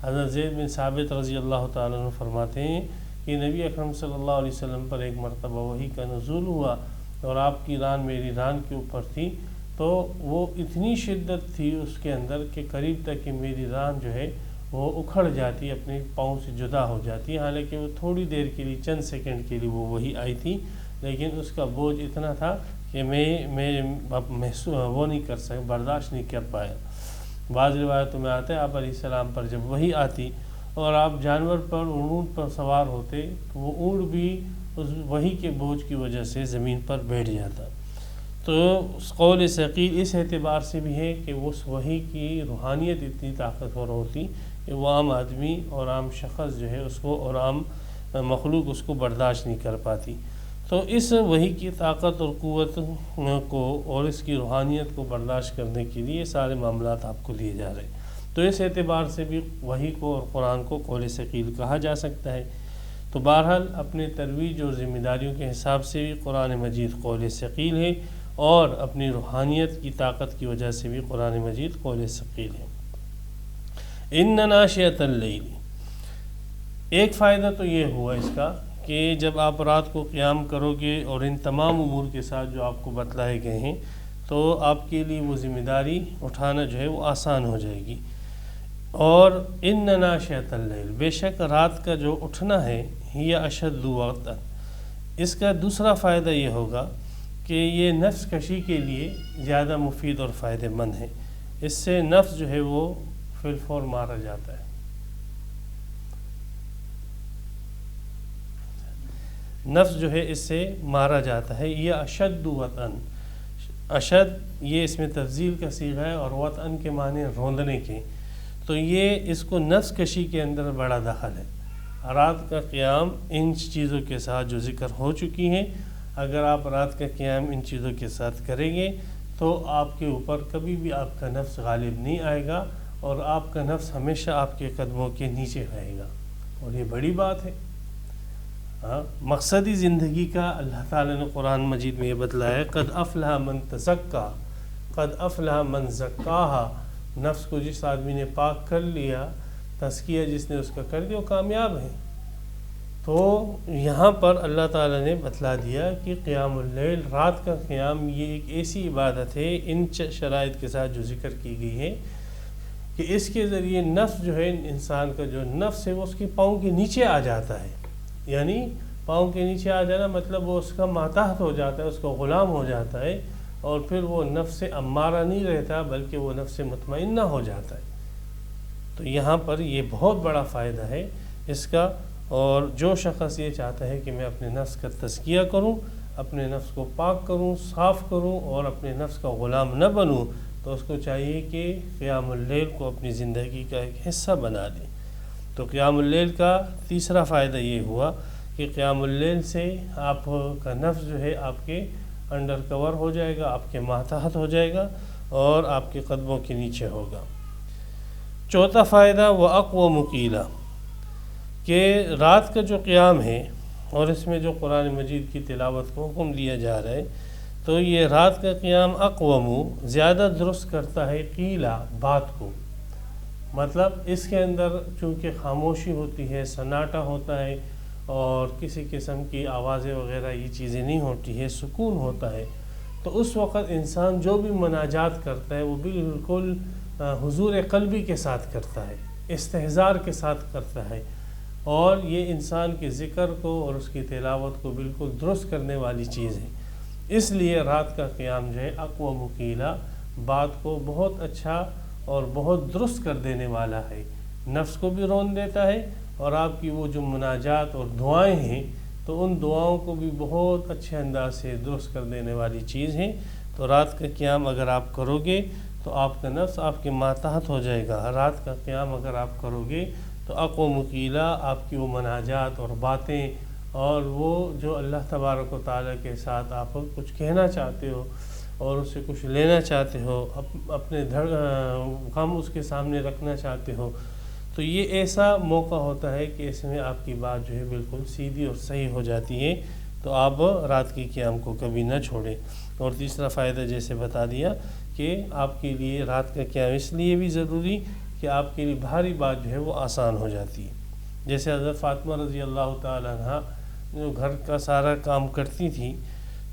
حضرت زید بن ثابت رضی اللہ تعالیٰ عنہ فرماتے ہیں کہ نبی اکرم صلی اللہ علیہ وسلم پر ایک مرتبہ وحی کا نزول ہوا، اور آپ کی ران میری ران کے اوپر تھی، تو وہ اتنی شدت تھی اس کے اندر کہ قریب تک کہ میری ران جو ہے وہ اکھڑ جاتی، اپنے پاؤں سے جدا ہو جاتی، حالانکہ وہ تھوڑی دیر کے لیے، چند سیکنڈ کے لیے وہ وحی آئی تھی، لیکن اس کا بوجھ اتنا تھا کہ میں وہ نہیں کر سکا، برداشت نہیں کر پایا۔ بعض روایتوں میں آتا ہے آپ علیہ السلام پر جب وحی آتی اور آپ جانور پر اونٹ پر سوار ہوتے تو وہ اونٹ بھی اس وحی کے بوجھ کی وجہ سے زمین پر بیٹھ جاتا۔ تو قول ثقیل اس اعتبار سے بھی ہے کہ اس وحی کی روحانیت اتنی طاقتور ہوتی کہ وہ عام آدمی اور عام شخص جو ہے اس کو اور عام مخلوق اس کو برداشت نہیں کر پاتی۔ تو اس وحی کی طاقت اور قوت کو اور اس کی روحانیت کو برداشت کرنے کے لیے سارے معاملات آپ کو دیے جا رہے ہیں۔ تو اس اعتبار سے بھی وحی کو اور قرآن کو قول ثقیل کہا جا سکتا ہے۔ تو بہرحال اپنے ترویج اور ذمہ داریوں کے حساب سے بھی قرآن مجید قول ثقیل ہے، اور اپنی روحانیت کی طاقت کی وجہ سے بھی قرآن مجید قول ثقیل ہے۔ ان ناشئۃ اللیل، ایک فائدہ تو یہ ہوا اس کا کہ جب آپ رات کو قیام کرو گے اور ان تمام امور کے ساتھ جو آپ کو بتلائے گئے ہیں تو آپ کے لیے وہ ذمہ داری اٹھانا جو ہے وہ آسان ہو جائے گی۔ اور ان ناشئۃ اللیل، بے شک رات کا جو اٹھنا ہے یہ اشد وقتا، اس کا دوسرا فائدہ یہ ہوگا کہ یہ نفس کشی کے لیے زیادہ مفید اور فائدہ مند ہے۔ اس سے نفس جو ہے وہ فی الفور مارا جاتا ہے۔ نفس جو ہے اس سے مارا جاتا ہے۔ یہ اشد وطن، اشد یہ اس میں تفضیل کا صیغہ ہے اور وطن کے معنی روندنے کے، تو یہ اس کو نفس کشی کے اندر بڑا دخل ہے۔ رات کا قیام ان چیزوں کے ساتھ جو ذکر ہو چکی ہیں، اگر آپ رات کا قیام ان چیزوں کے ساتھ کریں گے تو آپ کے اوپر کبھی بھی آپ کا نفس غالب نہیں آئے گا اور آپ کا نفس ہمیشہ آپ کے قدموں کے نیچے رہے گا، اور یہ بڑی بات ہے۔ مقصدی زندگی کا اللہ تعالیٰ نے قرآن مجید میں یہ بتلایا ہے، قد افلح من تزکا، قد افلح من زکاہا، نفس کو جس آدمی نے پاک کر لیا، تزکیہ جس نے اس کا کر دیا وہ کامیاب ہے۔ تو یہاں پر اللہ تعالیٰ نے بتلا دیا کہ قیام اللیل، رات کا قیام، یہ ایک ایسی عبادت ہے ان شرائط کے ساتھ جو ذکر کی گئی ہے کہ اس کے ذریعے نفس جو ہے، انسان کا جو نفس ہے وہ اس کے پاؤں کے نیچے آ جاتا ہے۔ یعنی پاؤں کے نیچے آ جانا مطلب وہ اس کا ماتحت ہو جاتا ہے، اس کا غلام ہو جاتا ہے، اور پھر وہ نفس امارہ نہیں رہتا بلکہ وہ نفس مطمئنہ ہو جاتا ہے۔ تو یہاں پر یہ بہت بڑا فائدہ ہے اس کا، اور جو شخص یہ چاہتا ہے کہ میں اپنے نفس کا تزکیہ کروں، اپنے نفس کو پاک کروں، صاف کروں اور اپنے نفس کا غلام نہ بنوں، تو اس کو چاہیے کہ قیام اللیل کو اپنی زندگی کا ایک حصہ بنا لے۔ تو قیام اللیل کا تیسرا فائدہ یہ ہوا کہ قیام اللیل سے آپ کا نفس جو ہے آپ کے انڈر کور ہو جائے گا، آپ کے ماتحت ہو جائے گا اور آپ کے قدموں کے نیچے ہوگا۔ چوتھا فائدہ وہ اقوام قیلا، کہ رات کا جو قیام ہے اور اس میں جو قرآن مجید کی تلاوت کو حکم دیا جا رہا ہے، تو یہ رات کا قیام اقوام زیادہ درست کرتا ہے قیلا، بات کو، مطلب اس کے اندر چونکہ خاموشی ہوتی ہے، سناٹا ہوتا ہے اور کسی قسم کی آوازیں وغیرہ یہ چیزیں نہیں ہوتی ہے، سکون ہوتا ہے، تو اس وقت انسان جو بھی مناجات کرتا ہے وہ بالکل حضور قلبی کے ساتھ کرتا ہے، استحضار کے ساتھ کرتا ہے، اور یہ انسان کے ذکر کو اور اس کی تلاوت کو بالکل درست کرنے والی چیز ہے۔ اس لیے رات کا قیام جو ہے اقوام مقیلا، بات کو بہت اچھا اور بہت درست کر دینے والا ہے، نفس کو بھی رون دیتا ہے، اور آپ کی وہ جو مناجات اور دعائیں ہیں تو ان دعاؤں کو بھی بہت اچھے انداز سے درست کر دینے والی چیز ہے۔ تو رات کا قیام اگر آپ کرو گے تو آپ کا نفس آپ کے ماتحت ہو جائے گا۔ رات کا قیام اگر آپ کرو گے تو اقوام مقیلا، آپ کی وہ مناجات اور باتیں اور وہ جو اللہ تبارک و تعالیٰ کے ساتھ آپ کچھ کہنا چاہتے ہو اور اس سے کچھ لینا چاہتے ہو، اپنے غم اس کے سامنے رکھنا چاہتے ہو، تو یہ ایسا موقع ہوتا ہے کہ اس میں آپ کی بات جو ہے بالکل سیدھی اور صحیح ہو جاتی ہے۔ تو آپ رات کی قیام کو کبھی نہ چھوڑیں۔ اور تیسرا فائدہ جیسے بتا دیا کہ آپ کے لیے رات کا قیام اس لیے بھی ضروری کہ آپ کے لیے بھاری بات جو ہے وہ آسان ہو جاتی ہے۔ جیسے حضرت فاطمہ رضی اللہ تعالیٰ عنہ جو گھر کا سارا کام کرتی تھی،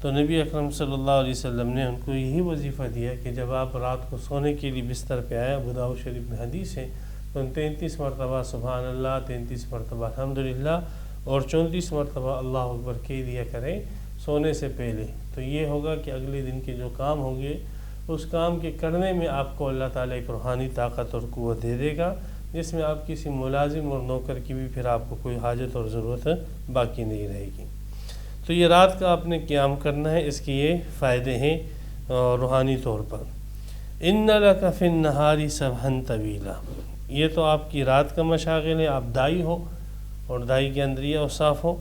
تو نبی اکرم صلی اللہ علیہ وسلم نے ان کو یہی وظیفہ دیا کہ جب آپ رات کو سونے کے لیے بستر پہ آئے، ابو داؤد شریف میں حدیث ہے، تو 33 مرتبہ سبحان اللہ، 33 مرتبہ الحمدللہ اور 34 مرتبہ اللہ اکبر کہہ دیا کریں، سونے سے پہلے، تو یہ ہوگا کہ اگلے دن کے جو کام ہوں گے اس کام کے کرنے میں آپ کو اللہ تعالیٰ ایک روحانی طاقت اور قوت دے دے گا، جس میں آپ کسی ملازم اور نوکر کی بھی پھر آپ کو کوئی حاجت اور ضرورت باقی نہیں رہے گی۔ تو یہ رات کا آپ نے قیام کرنا ہے، اس کے یہ فائدے ہیں روحانی طور پر۔ ان لک فی النہار سبحا طویلا، یہ تو آپ کی رات کا مشاغل ہے، آپ دائی ہو اور دائی کے اندر یہ اوصاف ہو۔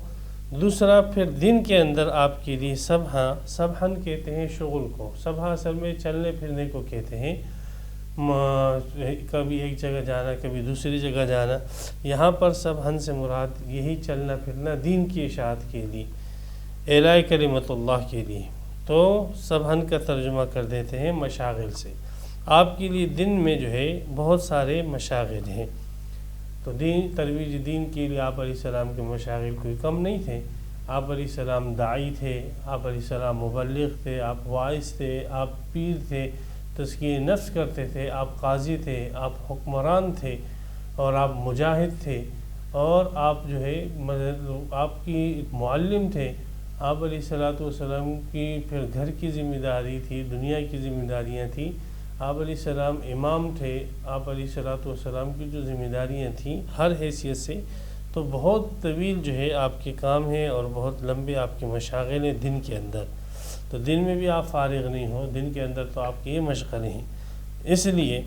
دوسرا پھر دن کے اندر آپ کے لیے سبحن کہتے ہیں شغل کو، سبحا اصل میں چلنے پھرنے کو کہتے ہیں، کبھی ایک جگہ جانا کبھی دوسری جگہ جانا، یہاں پر سبحن سے مراد یہی چلنا پھرنا دین کی اشاعت کے لیے، اعلاء کلمت اللہ کے لیے، تو سبحن کا ترجمہ کر دیتے ہیں مشاغل سے۔ آپ کے لیے دن میں جو ہے بہت سارے مشاغل ہیں، تو ترویج دین کے لیے آپ علیہ السلام کے مشاغل کوئی کم نہیں تھے۔ آپ علیہ السلام داعی تھے، آپ علیہ السلام مبلغ تھے، آپ واعظ تھے، آپ پیر تھے، تزکیہ نفس کرتے تھے، آپ قاضی تھے، آپ حکمران تھے، اور آپ مجاہد تھے، اور آپ جو ہے آپ کی معلم تھے۔ آپ علیہ السلام کی پھر گھر کی ذمہ داری تھی، دنیا کی ذمہ داریاں تھیں۔ آپ علیہ السلام امام تھے، آپ علیہ السلام کی جو ذمہ داریاں تھیں ہر حیثیت سے، تو بہت طویل جو ہے آپ کے کام ہیں اور بہت لمبے آپ کے مشاغل ہیں دن کے اندر۔ تو دن میں بھی آپ فارغ نہیں ہو، دن کے اندر تو آپ کے یہ مشغلے ہیں، اس لیے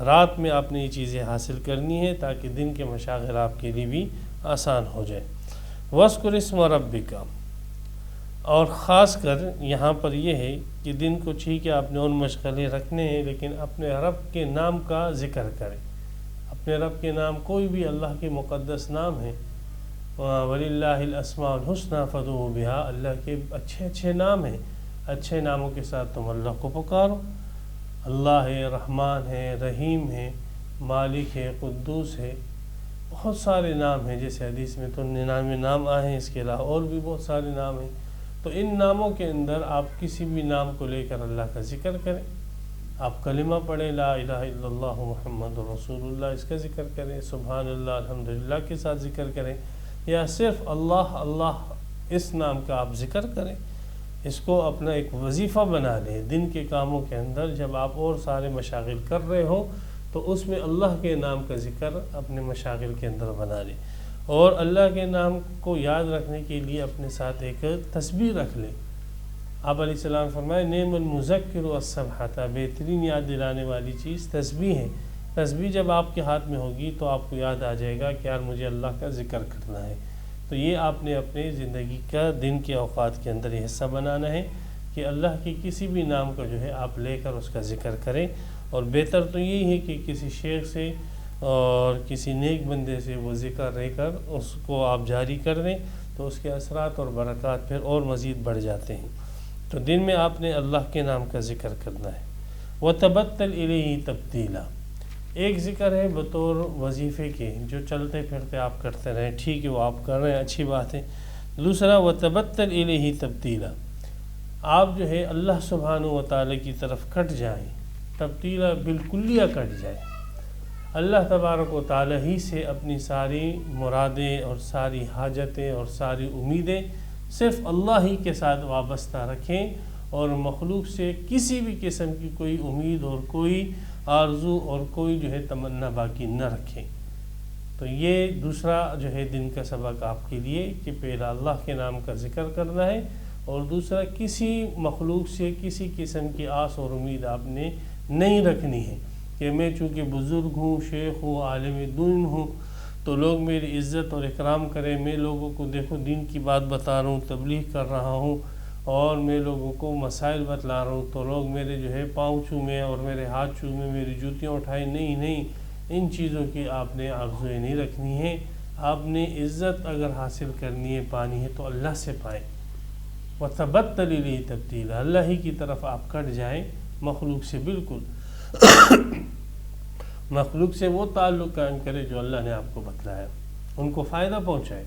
رات میں آپ نے یہ چیزیں حاصل کرنی ہے تاکہ دن کے مشاغل آپ کے لیے بھی آسان ہو جائے۔ وَاذْكُرِ اسْمَ رَبِّكَ، اور خاص کر یہاں پر یہ ہے کہ دن کو ٹھیک ہے آپ نے ان مشغلے رکھنے ہیں، لیکن اپنے رب کے نام کا ذکر کریں۔ اپنے رب کے نام کوئی بھی اللہ کے مقدس نام ہے، وَلِلَّهِ الْأَسْمَاءُ الْحُسْنَى فَادْعُوهُ بِهَا، اللہ کے اچھے اچھے نام ہیں، اچھے ناموں کے ساتھ تم اللہ کو پکارو۔ اللہ ہے، رحمان ہے، رحیم ہے، مالک ہے، قدوس ہے، بہت سارے نام ہیں، جیسے حدیث میں تو 99 نام آئے ہیں، اس کے علاوہ اور بھی بہت سارے نام ہیں۔ تو ان ناموں کے اندر آپ کسی بھی نام کو لے کر اللہ کا ذکر کریں، آپ کلمہ پڑھیں لا الہ الا اللہ محمد رسول اللہ، اس کا ذکر کریں، سبحان اللہ الحمدللہ کے ساتھ ذکر کریں، یا صرف اللہ اللہ اس نام کا آپ ذکر کریں، اس کو اپنا ایک وظیفہ بنا لیں۔ دن کے کاموں کے اندر جب آپ اور سارے مشاغل کر رہے ہو تو اس میں اللہ کے نام کا ذکر اپنے مشاغل کے اندر بنا لیں، اور اللہ کے نام کو یاد رکھنے کے لیے اپنے ساتھ ایک تسبیح رکھ لیں۔ آپ علیہ السلام فرمائے نعم المذکر الصبحۃ، بہترین یاد دلانے والی چیز تسبیح ہے۔ تسبیح جب آپ کے ہاتھ میں ہوگی تو آپ کو یاد آ جائے گا کہ یار مجھے اللہ کا ذکر کرنا ہے۔ تو یہ آپ نے اپنے زندگی کا دن کے اوقات کے اندر یہ حصہ بنانا ہے کہ اللہ کے کسی بھی نام کو جو ہے آپ لے کر اس کا ذکر کریں، اور بہتر تو یہی ہے کہ کسی شیخ سے اور کسی نیک بندے سے وہ ذکر رہ کر اس کو آپ جاری کر دیں، تو اس کے اثرات اور برکات پھر اور مزید بڑھ جاتے ہیں۔ تو دن میں آپ نے اللہ کے نام کا ذکر کرنا ہے۔ وَتَبَتَّلْ إِلَيْهِ تَبْتِيلًا، ایک ذکر ہے بطور وظیفے کے جو چلتے پھرتے آپ کرتے رہیں، ٹھیک ہے وہ آپ کر رہے ہیں، اچھی بات ہے۔ دوسرا وَتَبَتَّلْ إِلَيْهِ تَبْتِيلًا، آپ جو ہے اللہ سبحانہ و تعالی کی طرف کٹ جائیں، تبتیلا بالکلیہ کٹ جائیں، اللہ تبارک و تعالی ہی سے اپنی ساری مرادیں اور ساری حاجتیں اور ساری امیدیں صرف اللہ ہی کے ساتھ وابستہ رکھیں، اور مخلوق سے کسی بھی قسم کی کوئی امید اور کوئی آرزو اور کوئی جو ہے تمنا باقی نہ رکھیں۔ تو یہ دوسرا جو ہے دن کا سبق آپ کے لیے کہ پہلا اللہ کے نام کا ذکر کرنا ہے، اور دوسرا کسی مخلوق سے کسی قسم کی آس اور امید آپ نے نہیں رکھنی ہے کہ میں چونکہ بزرگ ہوں، شیخ ہوں، عالم دین ہوں تو لوگ میری عزت اور اکرام کریں، میں لوگوں کو دیکھو دین کی بات بتا رہا ہوں، تبلیغ کر رہا ہوں، اور میں لوگوں کو مسائل بتلا رہا ہوں تو لوگ میرے جو ہے پاؤں چومیں اور میرے ہاتھ چومیں، میری جوتیاں اٹھائیں۔ نہیں، ان چیزوں کی آپ نے آرزویں نہیں رکھنی ہے۔ آپ نے عزت اگر حاصل کرنی ہے، پانی ہے تو اللہ سے پائیں۔ وَتَبَتَّلْ إِلَيْهِ تَبْتِيلًا، اللہ ہی کی طرف آپ کٹ جائیں، مخلوق سے بالکل مخلوق سے وہ تعلق قائم کرے جو اللہ نے آپ کو بتلایا، ان کو فائدہ پہنچائے،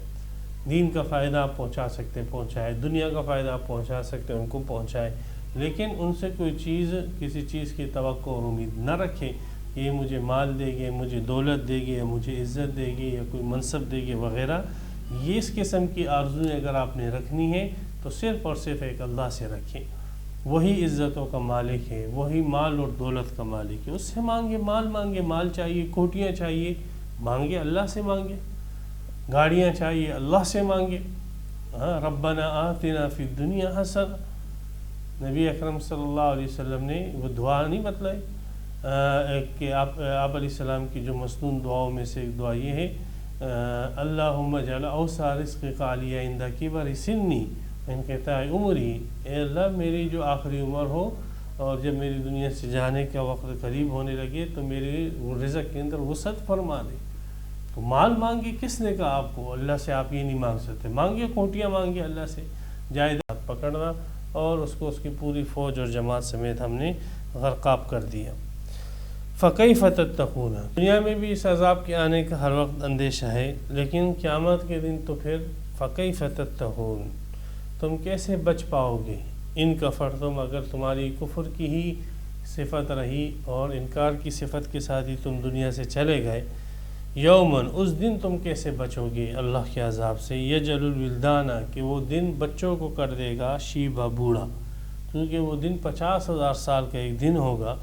دین کا فائدہ آپ پہنچا سکتے پہنچائے، دنیا کا فائدہ آپ پہنچا سکتے ان کو پہنچائے، لیکن ان سے کوئی چیز کسی چیز کی توقع اور امید نہ رکھے کہ یہ مجھے مال دے گی، مجھے دولت دے گی، یا مجھے عزت دے گی، یا کوئی منصب دے گی وغیرہ۔ یہ اس قسم کی آرزویں اگر آپ نے رکھنی ہے تو صرف اور صرف ایک اللہ سے رکھیں، وہی عزتوں کا مالک ہے، وہی مال اور دولت کا مالک ہے، اس سے مانگے، مال چاہیے، کوٹیاں چاہیے، مانگے اللہ سے مانگے، گاڑیاں چاہیے اللہ سے مانگے، ربنا آتنا فی الدنیا حسنہ، نبی اکرم صلی اللہ علیہ وسلم نے وہ دعا نہیں بتلائی کہ آپ علیہ السلام کی جو مسنون دعاؤں میں سے ایک دعا یہ ہے اللہم اجعل اوسع رزقک علی عند کبر سنی انقطاع عمری، اے اللہ میری جو آخری عمر ہو اور جب میری دنیا سے جانے کا وقت قریب ہونے لگے تو میرے رزق کے اندر وسعت فرما دے۔ تو مال مانگے، کس نے کہا آپ کو؟ اللہ سے آپ یہ نہیں مانگ سکتے، مانگے کوٹیاں مانگے اللہ سے، جائیداد پکڑنا اور اس کو اس کی پوری فوج اور جماعت سمیت ہم نے غرقاب کر دیا۔ فَكَيْفَ تَتَّقُونَ، دنیا میں بھی اس عذاب کے آنے کا ہر وقت اندیشہ ہے، لیکن قیامت کے دن تو پھر فَكَيْفَ تَتَّقُونَ، تم کیسے بچ پاؤ گے؟ ان کفرتم، اگر تمہاری کفر کی ہی صفت رہی اور انکار کی صفت کے ساتھ ہی تم دنیا سے چلے گئے، یومن، اس دن تم کیسے بچو گے اللہ کے عذاب سے؟ یجعل الولدانہ، کہ وہ دن بچوں کو کر دے گا شیبہ، بوڑھا، کیونکہ وہ دن 50,000 سال کا ایک دن ہوگا،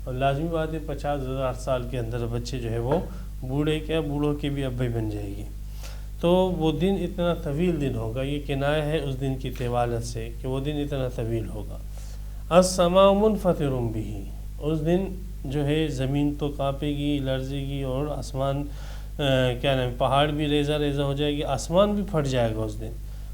اور لازمی بات ہے 50,000 سال کے اندر بچے جو ہے وہ بوڑھے کیا، بوڑھوں کے بھی ابے بن جائے گی، تو وہ دن اتنا طویل دن ہوگا۔ یہ کنایہ ہے اس دن کی طوالت سے کہ وہ دن اتنا طویل ہوگا۔ السماء منفطر بہ، اس دن جو ہے زمین تو کانپے گی، لرزے گی، اور آسمان کیا نام، پہاڑ بھی ریزہ ریزہ ہو جائے گی، آسمان بھی پھٹ جائے گا اس دن۔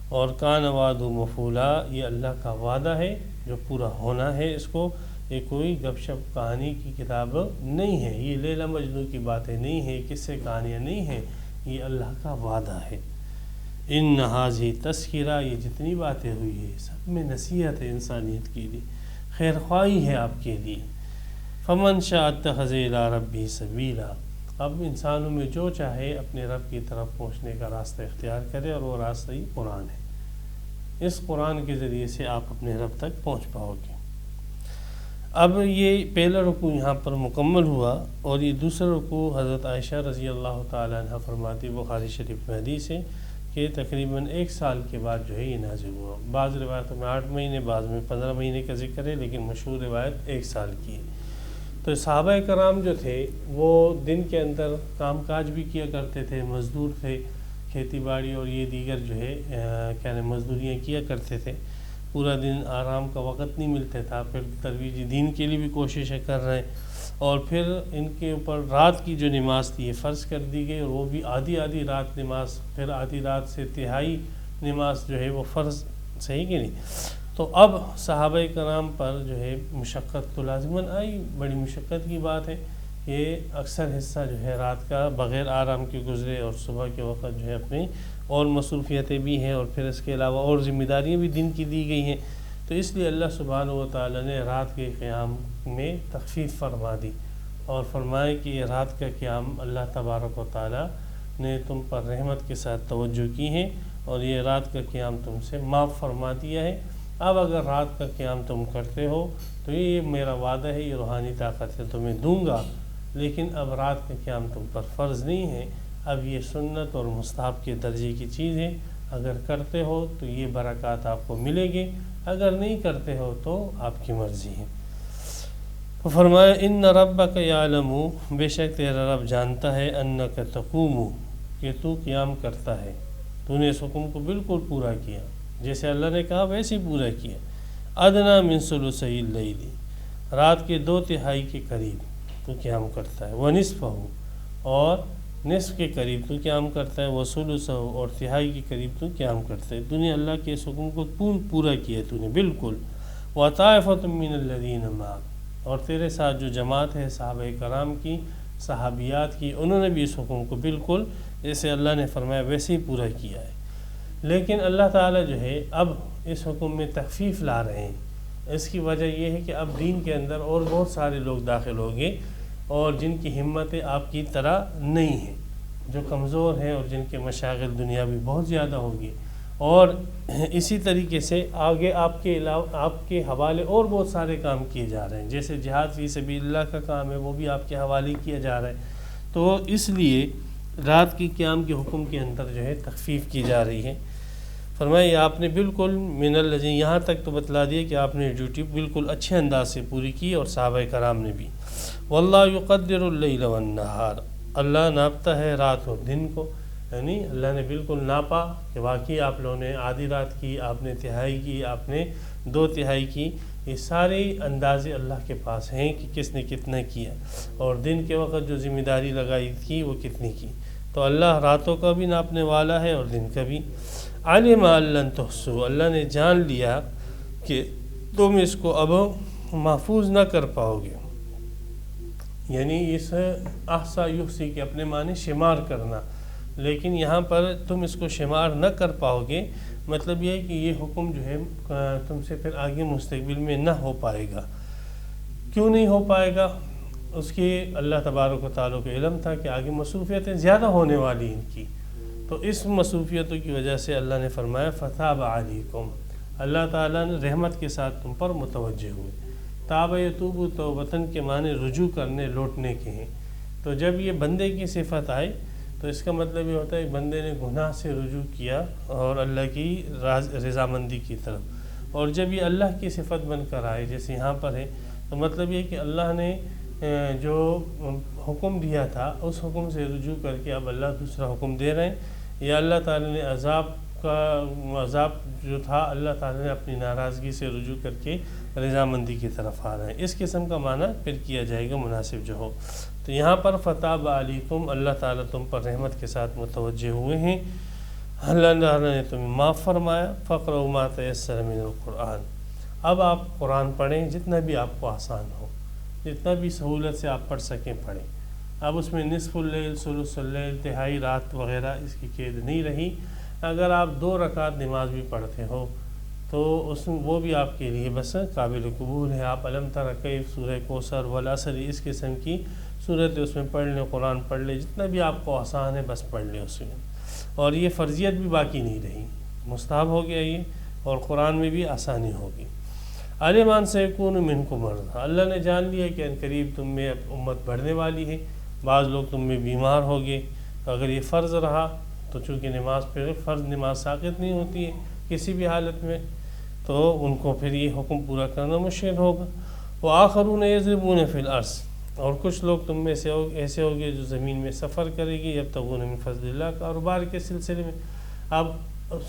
اور کان وعد مفعولا، یہ اللہ کا وعدہ ہے جو پورا ہونا ہے، اس کو یہ کوئی گپ شپ کہانی کی کتاب نہیں ہے، یہ لیلا مجنوں کی باتیں نہیں ہیں، قصے کہانیاں نہیں ہیں، یہ اللہ کا وعدہ ہے۔ ان ھذہ تذکرہ، یہ جتنی باتیں ہوئی ہے سب میں نصیحت ہے انسانیت کے لیے، خیر خواہی ہے آپ کے لیے۔ فمن شاء اتخذ الی ربہ سبیلا، اب انسانوں میں جو چاہے اپنے رب کی طرف پہنچنے کا راستہ اختیار کرے، اور وہ راستہ ہی قرآن ہے، اس قرآن کے ذریعے سے آپ اپنے رب تک پہنچ پاؤ گے۔ اب یہ پہلا رکوع یہاں پر مکمل ہوا، اور یہ دوسرا رکوع حضرت عائشہ رضی اللہ تعالیٰ عنہ فرماتی، بخاری شریف میں حدیث ہے کہ تقریباً 1 سال کے بعد جو ہے یہ نازل ہوا۔ بعض روایتوں میں 8 مہینے، بعض میں 15 مہینے کا ذکر ہے، لیکن مشہور روایت 1 سال کی ہے۔ تو صحابہ کرام جو تھے وہ دن کے اندر کام کاج بھی کیا کرتے تھے، مزدور تھے، کھیتی باڑی اور یہ دیگر جو ہے کیا نام مزدوریاں کیا کرتے تھے، پورا دن آرام کا وقت نہیں ملتا تھا، پھر ترویج دین کے لیے بھی کوششیں کر رہے ہیں، اور پھر ان کے اوپر رات کی جو نماز تھی یہ فرض کر دی گئی، اور وہ بھی آدھی رات نماز، پھر آدھی رات سے تہائی نماز جو ہے وہ فرض، صحیح کہ نہیں؟ تو اب صحابہ کرام پر جو ہے مشقت تو لازماً آئی، بڑی مشقت کی بات ہے، یہ اکثر حصہ جو ہے رات کا بغیر آرام کے گزرے، اور صبح کے وقت جو ہے اپنی اور مصروفیتیں بھی ہیں، اور پھر اس کے علاوہ اور ذمہ داریاں بھی دن کی دی گئی ہیں، تو اس لیے اللہ سبحانہ و تعالیٰ نے رات کے قیام میں تخفیف فرما دی، اور فرمائے کہ یہ رات کا قیام اللہ تبارک و تعالیٰ نے تم پر رحمت کے ساتھ توجہ کی ہے، اور یہ رات کا قیام تم سے معاف فرما دیا ہے۔ اب اگر رات کا قیام تم کرتے ہو تو یہ میرا وعدہ ہے، یہ روحانی طاقت ہے تمہیں دوں گا، لیکن اب رات کا قیام تم پر فرض نہیں ہے، اب یہ سنت اور مستحب کے درجے کی چیز ہے، اگر کرتے ہو تو یہ برکات آپ کو ملے گی، اگر نہیں کرتے ہو تو آپ کی مرضی ہے۔ تو فرمایا ان ربک یعلم، بے شک تیرا رب جانتا ہے، انک تقوم، کہ تو قیام کرتا ہے، تو نے اس حکم کو بالکل پورا کیا، جیسے اللہ نے کہا ویسے ہی پورا کیا۔ ادنا من ثلثی اللیل، رات کے 2/3 کے قریب تو قیام کرتا ہے، ونصفہ، اور نصف کے قریب تو قیام کرتا ہے، وثلثہ، اور 1/3 کے قریب تو قیام کرتا ہے۔ تو نے اللہ کے اس حکم کو پورا کیا، تو نے بالکل۔ وطائفۃ من الذین معک، اور تیرے ساتھ جو جماعت ہے صحابہ کرام کی، صحابیات کی، انہوں نے بھی اس حکم کو بالکل جیسے اللہ نے فرمایا ویسے ہی پورا کیا ہے۔ لیکن اللہ تعالیٰ جو ہے اب اس حکم میں تخفیف لا رہے ہیں، اس کی وجہ یہ ہے کہ اب دین کے اندر اور بہت سارے لوگ داخل ہوں گے، اور جن کی ہمتیں آپ کی طرح نہیں ہیں، جو کمزور ہیں، اور جن کے مشاغل دنیاوی بہت زیادہ ہوگی، اور اسی طریقے سے آگے آپ کے علاوہ آپ کے حوالے اور بہت سارے کام کیے جا رہے ہیں، جیسے جہاد فی سبیل اللہ کا کام ہے وہ بھی آپ کے حوالے کیا جا رہا ہے، تو اس لیے رات کی قیام کے حکم کے اندر جو ہے تخفیف کی جا رہی ہے۔ فرمایا یہ آپ نے بالکل من الذین، یہاں تک تو بتلا دیا کہ آپ نے ڈیوٹی بالکل اچھے انداز سے پوری کی اور صحابہ کرام نے بھی۔ واللہ یقدر اللیل والنہار، اللہ ناپتا ہے رات اور دن کو، یعنی اللہ نے بالکل ناپا کہ واقعی آپ لوگوں نے آدھی رات کی، آپ نے تہائی کی، آپ نے 2/3 کی، یہ سارے اندازے اللہ کے پاس ہیں کہ کس نے کتنا کیا، اور دن کے وقت جو ذمہ داری لگائی تھی وہ کتنی کی۔ تو اللہ راتوں کا بھی ناپنے والا ہے اور دن کا بھی۔ علم ان لن تحصوا، اللہ نے جان لیا کہ تم اس کو اب محفوظ نہ کر پاؤ گے، یعنی اس احصا یحصی کے اپنے معنی شمار کرنا، لیکن یہاں پر تم اس کو شمار نہ کر پاؤ گے، مطلب یہ ہے کہ یہ حکم جو ہے تم سے پھر آگے مستقبل میں نہ ہو پائے گا۔ کیوں نہیں ہو پائے گا؟ اس کی اللہ تبارک و تعالیٰ کو علم تھا کہ آگے مصروفیتیں زیادہ ہونے والی ان کی، تو اس مصروفیتوں کی وجہ سے اللہ نے فرمایا فتاب علیکم، اللہ تعالیٰ نے رحمت کے ساتھ تم پر متوجہ ہوئے۔ تاب یتوب توبتاً کے معنی رجوع کرنے، لوٹنے کے ہیں، تو جب یہ بندے کی صفت آئے تو اس کا مطلب یہ ہوتا ہے کہ بندے نے گناہ سے رجوع کیا اور اللہ کی رضامندی کی طرف، اور جب یہ اللہ کی صفت بن کر آئے جیسے یہاں پر ہے، تو مطلب یہ کہ اللہ نے جو حکم دیا تھا اس حکم سے رجوع کر کے اب اللہ دوسرا حکم دے رہے ہیں، یا اللہ تعالیٰ نے عذاب جو تھا اللہ تعالیٰ نے اپنی ناراضگی سے رجوع کر کے رضامندی کی طرف آ رہے ہیں، اس قسم کا معنی پھر کیا جائے گا مناسب جو ہو۔ تو یہاں پر فتاب علیکم، اللہ تعالیٰ تم پر رحمت کے ساتھ متوجہ ہوئے ہیں، اللہ تعالیٰ نے تمہیں معاف فرمایا۔ فقرؤوا ما تیسر من القرآن، اب آپ قرآن پڑھیں جتنا بھی آپ کو آسان ہو، جتنا بھی سہولت سے آپ پڑھ سکیں پڑھیں۔ اب اس میں نصف اللیل، ثلث اللیل، تہائی رات وغیرہ اس کی قید نہیں رہی۔ اگر آپ 2 رکعت نماز بھی پڑھتے ہو تو وہ بھی آپ کے لیے بس قابل قبول ہے۔ آپ الم تر کیف، سورہ کوثر، والعصر، اس قسم کی صورت اس میں پڑھ لیں، قرآن پڑھ لیں، جتنا بھی آپ کو آسان ہے بس پڑھ لیں اس میں، اور یہ فرضیت بھی باقی نہیں رہی، مستحب ہو گیا یہ، اور قرآن میں بھی آسانی ہوگی۔ علم ان سیکون منکم مرضی، اللہ نے جان لیا کہ ان قریب تم میں امت بڑھنے والی ہے، بعض لوگ تم میں بیمار ہوگے، اگر یہ فرض رہا تو چونکہ نماز پھر فرض نماز ساقط نہیں ہوتی ہے کسی بھی حالت میں، تو ان کو پھر یہ حکم پورا کرنا مشکل ہوگا۔ وآخرون یضربون فی الارض، اور کچھ لوگ تم میں سے ایسے ہوگے جو زمین میں سفر کرے گی، یبتغون من فضل اللہ، کاروبار کے سلسلے میں۔ اب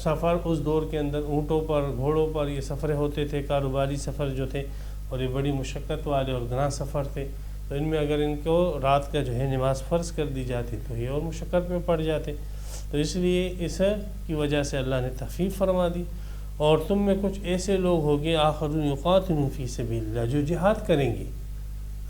سفر اس دور کے اندر اونٹوں پر، گھوڑوں پر یہ سفریں ہوتے تھے، کاروباری سفر جو تھے، اور یہ بڑی مشقت والے اور گراں سفر تھے، تو ان میں اگر ان کو رات کا جو ہے نماز فرض کر دی جاتی تو یہ اور مشقت میں پڑ جاتے، تو اس لیے اس کی وجہ سے اللہ نے تخفیف فرما دی۔ اور تم میں کچھ ایسے لوگ ہوگے آخرون یقاتلون فی سبیل اللہ، جو جہاد کریں گے،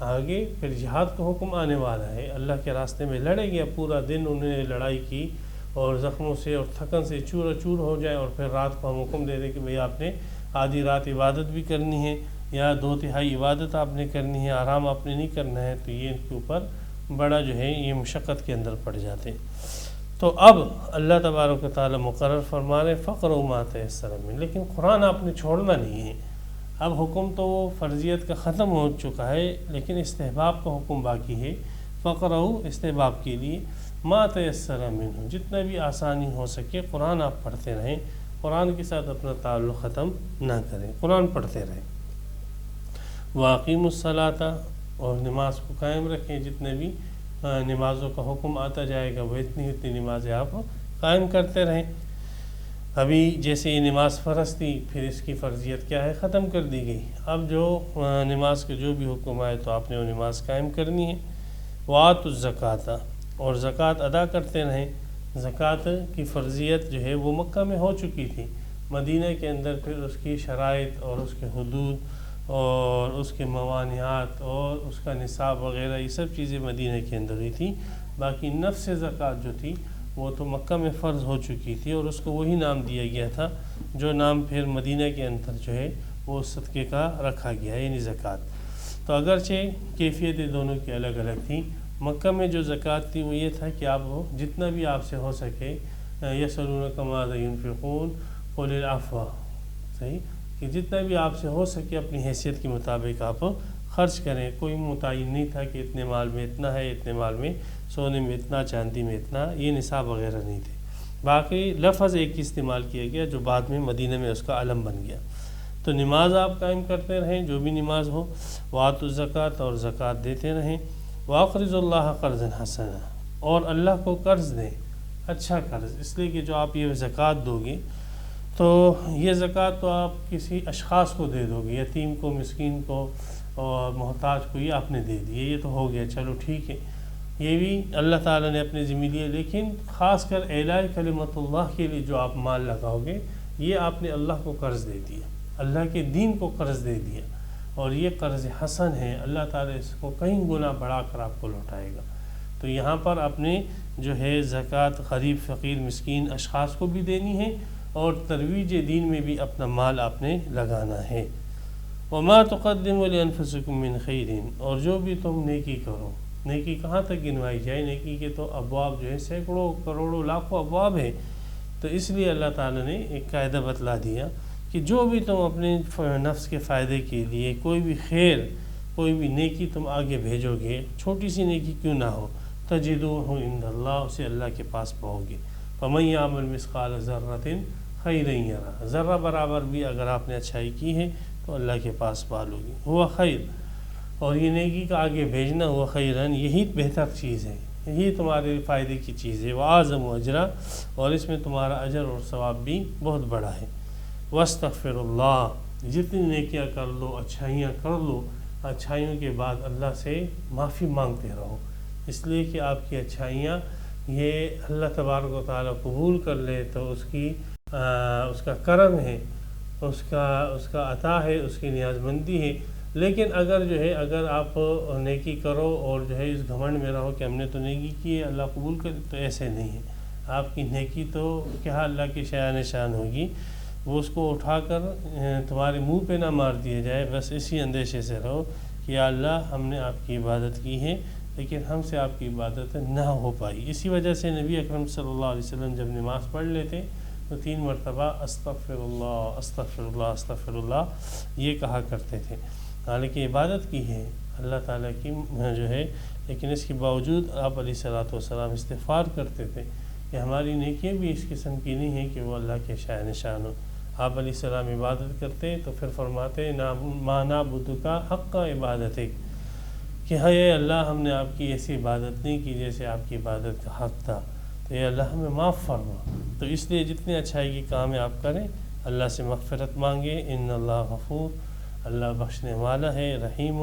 آگے پھر جہاد کا حکم آنے والا ہے، اللہ کے راستے میں لڑیں گے، پورا دن انہوں نے لڑائی کی اور زخموں سے اور تھکن سے چور چور ہو جائے، اور پھر رات کو ہم حکم دے دیں کہ بھئی آپ نے آدھی رات عبادت بھی کرنی ہے یا 2/3 عبادت آپ نے کرنی ہے، آرام آپ نے نہیں کرنا ہے، تو یہ ان کے اوپر بڑا جو ہے یہ مشقت کے اندر پڑ جاتے ہیں۔ تو اب اللہ تبارک و تعالیٰ مقرر فرما رہے فقرؤوا ما تیسر منہ، لیکن قرآن آپ نے چھوڑنا نہیں ہے۔ اب حکم تو وہ فرضیت کا ختم ہو چکا ہے، لیکن استحباب کا حکم باقی ہے۔ فقرؤوا استحباب کے لیے، ما تیسر منہ، جتنا بھی آسانی ہو سکے قرآن آپ پڑھتے رہیں، قرآن کے ساتھ اپنا تعلق ختم نہ کریں، قرآن پڑھتے رہیں۔ واقیموا الصلاۃ، اور نماز کو قائم رکھیں، جتنے بھی نمازوں کا حکم آتا جائے گا وہ اتنی نمازیں آپ قائم کرتے رہیں۔ ابھی جیسے یہ نماز فرض تھی، پھر اس کی فرضیت کیا ہے، ختم کر دی گئی، اب جو نماز کے جو بھی حکم آئے تو آپ نے وہ نماز قائم کرنی ہے۔ وآتوا الزکوٰۃ، اور زکوٰۃ ادا کرتے رہیں۔ زکوٰۃ کی فرضیت جو ہے وہ مکہ میں ہو چکی تھی، مدینہ کے اندر پھر اس کی شرائط اور اس کے حدود اور اس کے موانعات اور اس کا نصاب وغیرہ یہ سب چیزیں مدینہ کے اندر ہوئی تھی، باقی نفس زکوٰۃ جو تھی وہ تو مکہ میں فرض ہو چکی تھی، اور اس کو وہی نام دیا گیا تھا جو نام پھر مدینہ کے اندر جو ہے وہ صدقے کا رکھا گیا ہے، یعنی زکوٰۃ۔ تو اگرچہ کیفیتیں دونوں کی الگ الگ تھیں، مکہ میں جو زکوٰۃ تھی وہ یہ تھا کہ آپ جتنا بھی آپ سے ہو سکے، یسألونک ماذا ينفقون قل العفو، صحیح، کہ جتنا بھی آپ سے ہو سکے اپنی حیثیت کے مطابق آپ خرچ کریں، کوئی متعین نہیں تھا کہ اتنے مال میں اتنا ہے، اتنے مال میں سونے میں اتنا، چاندی میں اتنا، یہ نصاب وغیرہ نہیں تھے۔ باقی لفظ ایک استعمال کیا گیا جو بعد میں مدینہ میں اس کا علم بن گیا۔ تو نماز آپ قائم کرتے رہیں، جو بھی نماز ہو، وآتوا الزکوٰۃ اور زکوٰۃ دیتے رہیں، واقرضوا اللہ قرضا حسنا اور اللہ کو قرض دیں، اچھا قرض، اس لیے کہ جو آپ یہ زکوٰۃ دو گے تو یہ زکوٰۃ تو آپ کسی اشخاص کو دے دو گے، یتیم کو، مسکین کو اور محتاج کو، یہ آپ نے دے دیے، یہ تو ہو گیا، چلو ٹھیک ہے، یہ بھی اللہ تعالیٰ نے اپنے ذمہ لیے، لیکن خاص کر اعلاء کلمت اللہ کے لیے جو آپ مال لگاؤ گے، یہ آپ نے اللہ کو قرض دے دیا، اللہ کے دین کو قرض دے دیا، اور یہ قرض حسن ہے، اللہ تعالیٰ اس کو کئی گنا بڑھا کر آپ کو لوٹائے گا۔ تو یہاں پر اپنے جو ہے زکوٰۃ غریب، فقیر، مسکین اشخاص کو بھی دینی ہے، اور ترویج دین میں بھی اپنا مال آپ نے لگانا ہے۔ وما تقدموا لانفسکم من خیر، اور جو بھی تم نیکی کرو، نیکی کہاں تک گنوائی جائے، نیکی کے تو ابواب جو ہے سینکڑوں، کروڑوں، لاکھوں ابواب ہیں، تو اس لیے اللہ تعالیٰ نے ایک قاعدہ بتلا دیا کہ جو بھی تم اپنے نفس کے فائدے کے لیے کوئی بھی خیر، کوئی بھی نیکی تم آگے بھیجو گے، چھوٹی سی نیکی کیوں نہ ہو، تجدوہ عند اللہ، اسے اللہ کے پاس پاؤ گے۔ فمن یعمل مثقال ذرۃ خیرا یرہ، ذرہ برابر بھی اگر آپ نے اچھائی کی ہے تو اللہ کے پاس پا لو گے، ہوا خیر، اور یہ نیکی کا آگے بھیجنا، ہوا خیرن، یہی بہتر چیز ہے، یہی تمہارے فائدے کی چیز ہے، وَأَعْظَمُ اجرا، اور اس میں تمہارا اجر اور ثواب بھی بہت بڑا ہے۔ وَاسْتَغْفِرُ اللَّهَ، جتنی نیکیاں کر لو، اچھائیاں کر لو، اچھائیوں کے بعد اللہ سے معافی مانگتے رہو، اس لیے کہ آپ کی اچھائیاں یہ اللہ تبارک و تعالیٰ قبول کر لے تو اس کا کرم ہے، اس کا عطا ہے، اس کی نیاز مندی ہے۔ لیکن اگر آپ نیکی کرو اور جو ہے اس گھمنڈ میں رہو کہ ہم نے تو نیکی کی ہے، اللہ قبول کر، تو ایسے نہیں ہے۔ آپ کی نیکی تو کیا اللہ کی شایان شان ہوگی، وہ اس کو اٹھا کر تمہارے منہ پہ نہ مار دیا جائے، بس اسی اندیشے سے رہو کہ یا اللہ ہم نے آپ کی عبادت کی ہے لیکن ہم سے آپ کی عبادت نہ ہو پائی۔ اسی وجہ سے نبی اکرم صلی اللہ علیہ وسلم جب نماز پڑھ لیتے تو 3 مرتبہ استغفر اللہ، استغفر اللہ، استغفر اللہ یہ کہا کرتے تھے۔ حالانکہ عبادت کی ہے اللہ تعالیٰ کی جو ہے، لیکن اس کے باوجود آپ علیہ الصلوۃ والسلام استغفار کرتے تھے کہ ہماری نیکیاں بھی اس قسم کی نہیں ہیں کہ وہ اللہ کے شایان شان ہو۔ آپ علیہ السلام عبادت کرتے تو پھر فرماتے ما نعبدک حق عبادتک، کہ اے اللہ ہم نے آپ کی ایسی عبادت نہیں کی جیسے آپ کی عبادت کا حق تھا، تو اے اللہ ہمیں معاف فرما۔ تو اس لیے جتنے اچھائی کی کام ہے آپ کریں، اللہ سے مغفرت مانگے، ان اللہ غفور، اللہ بخشنے والا ہے، رحیم،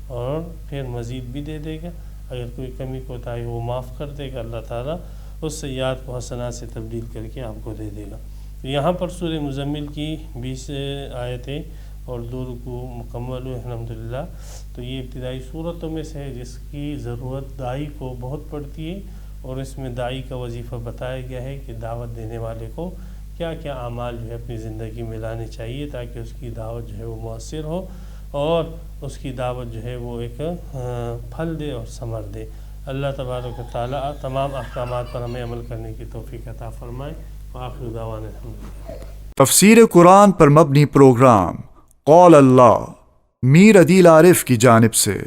اور پھر مزید بھی دے دے گا، اگر کوئی کمی کوتاہی وہ معاف کر دے گا اللہ تعالیٰ، اس سیئات کو حسنات سے تبدیل کر کے آپ کو دے دے گا۔ یہاں پر سورہ مزمل کی 20 آیتیں اور 2 رکوع مکمل ہوئے الحمدللہ۔ تو یہ ابتدائی صورتوں میں سے ہے جس کی ضرورت داعی کو بہت پڑتی ہے، اور اس میں داعی کا وظیفہ بتایا گیا ہے کہ دعوت دینے والے کو کیا کیا اعمال جو ہے اپنی زندگی میں لانے چاہیے تاکہ اس کی دعوت جو ہے وہ مؤثر ہو، اور اس کی دعوت جو ہے وہ ایک پھل دے اور ثمر دے۔ اللہ تبارک و تعالیٰ تمام احکامات پر ہمیں عمل کرنے کی توفیق عطا فرمائے۔ وآخر دعوانا الحمدللہ۔ تفسیر قرآن پر مبنی پروگرام قول اللہ میر عدیل عارف کی جانب سے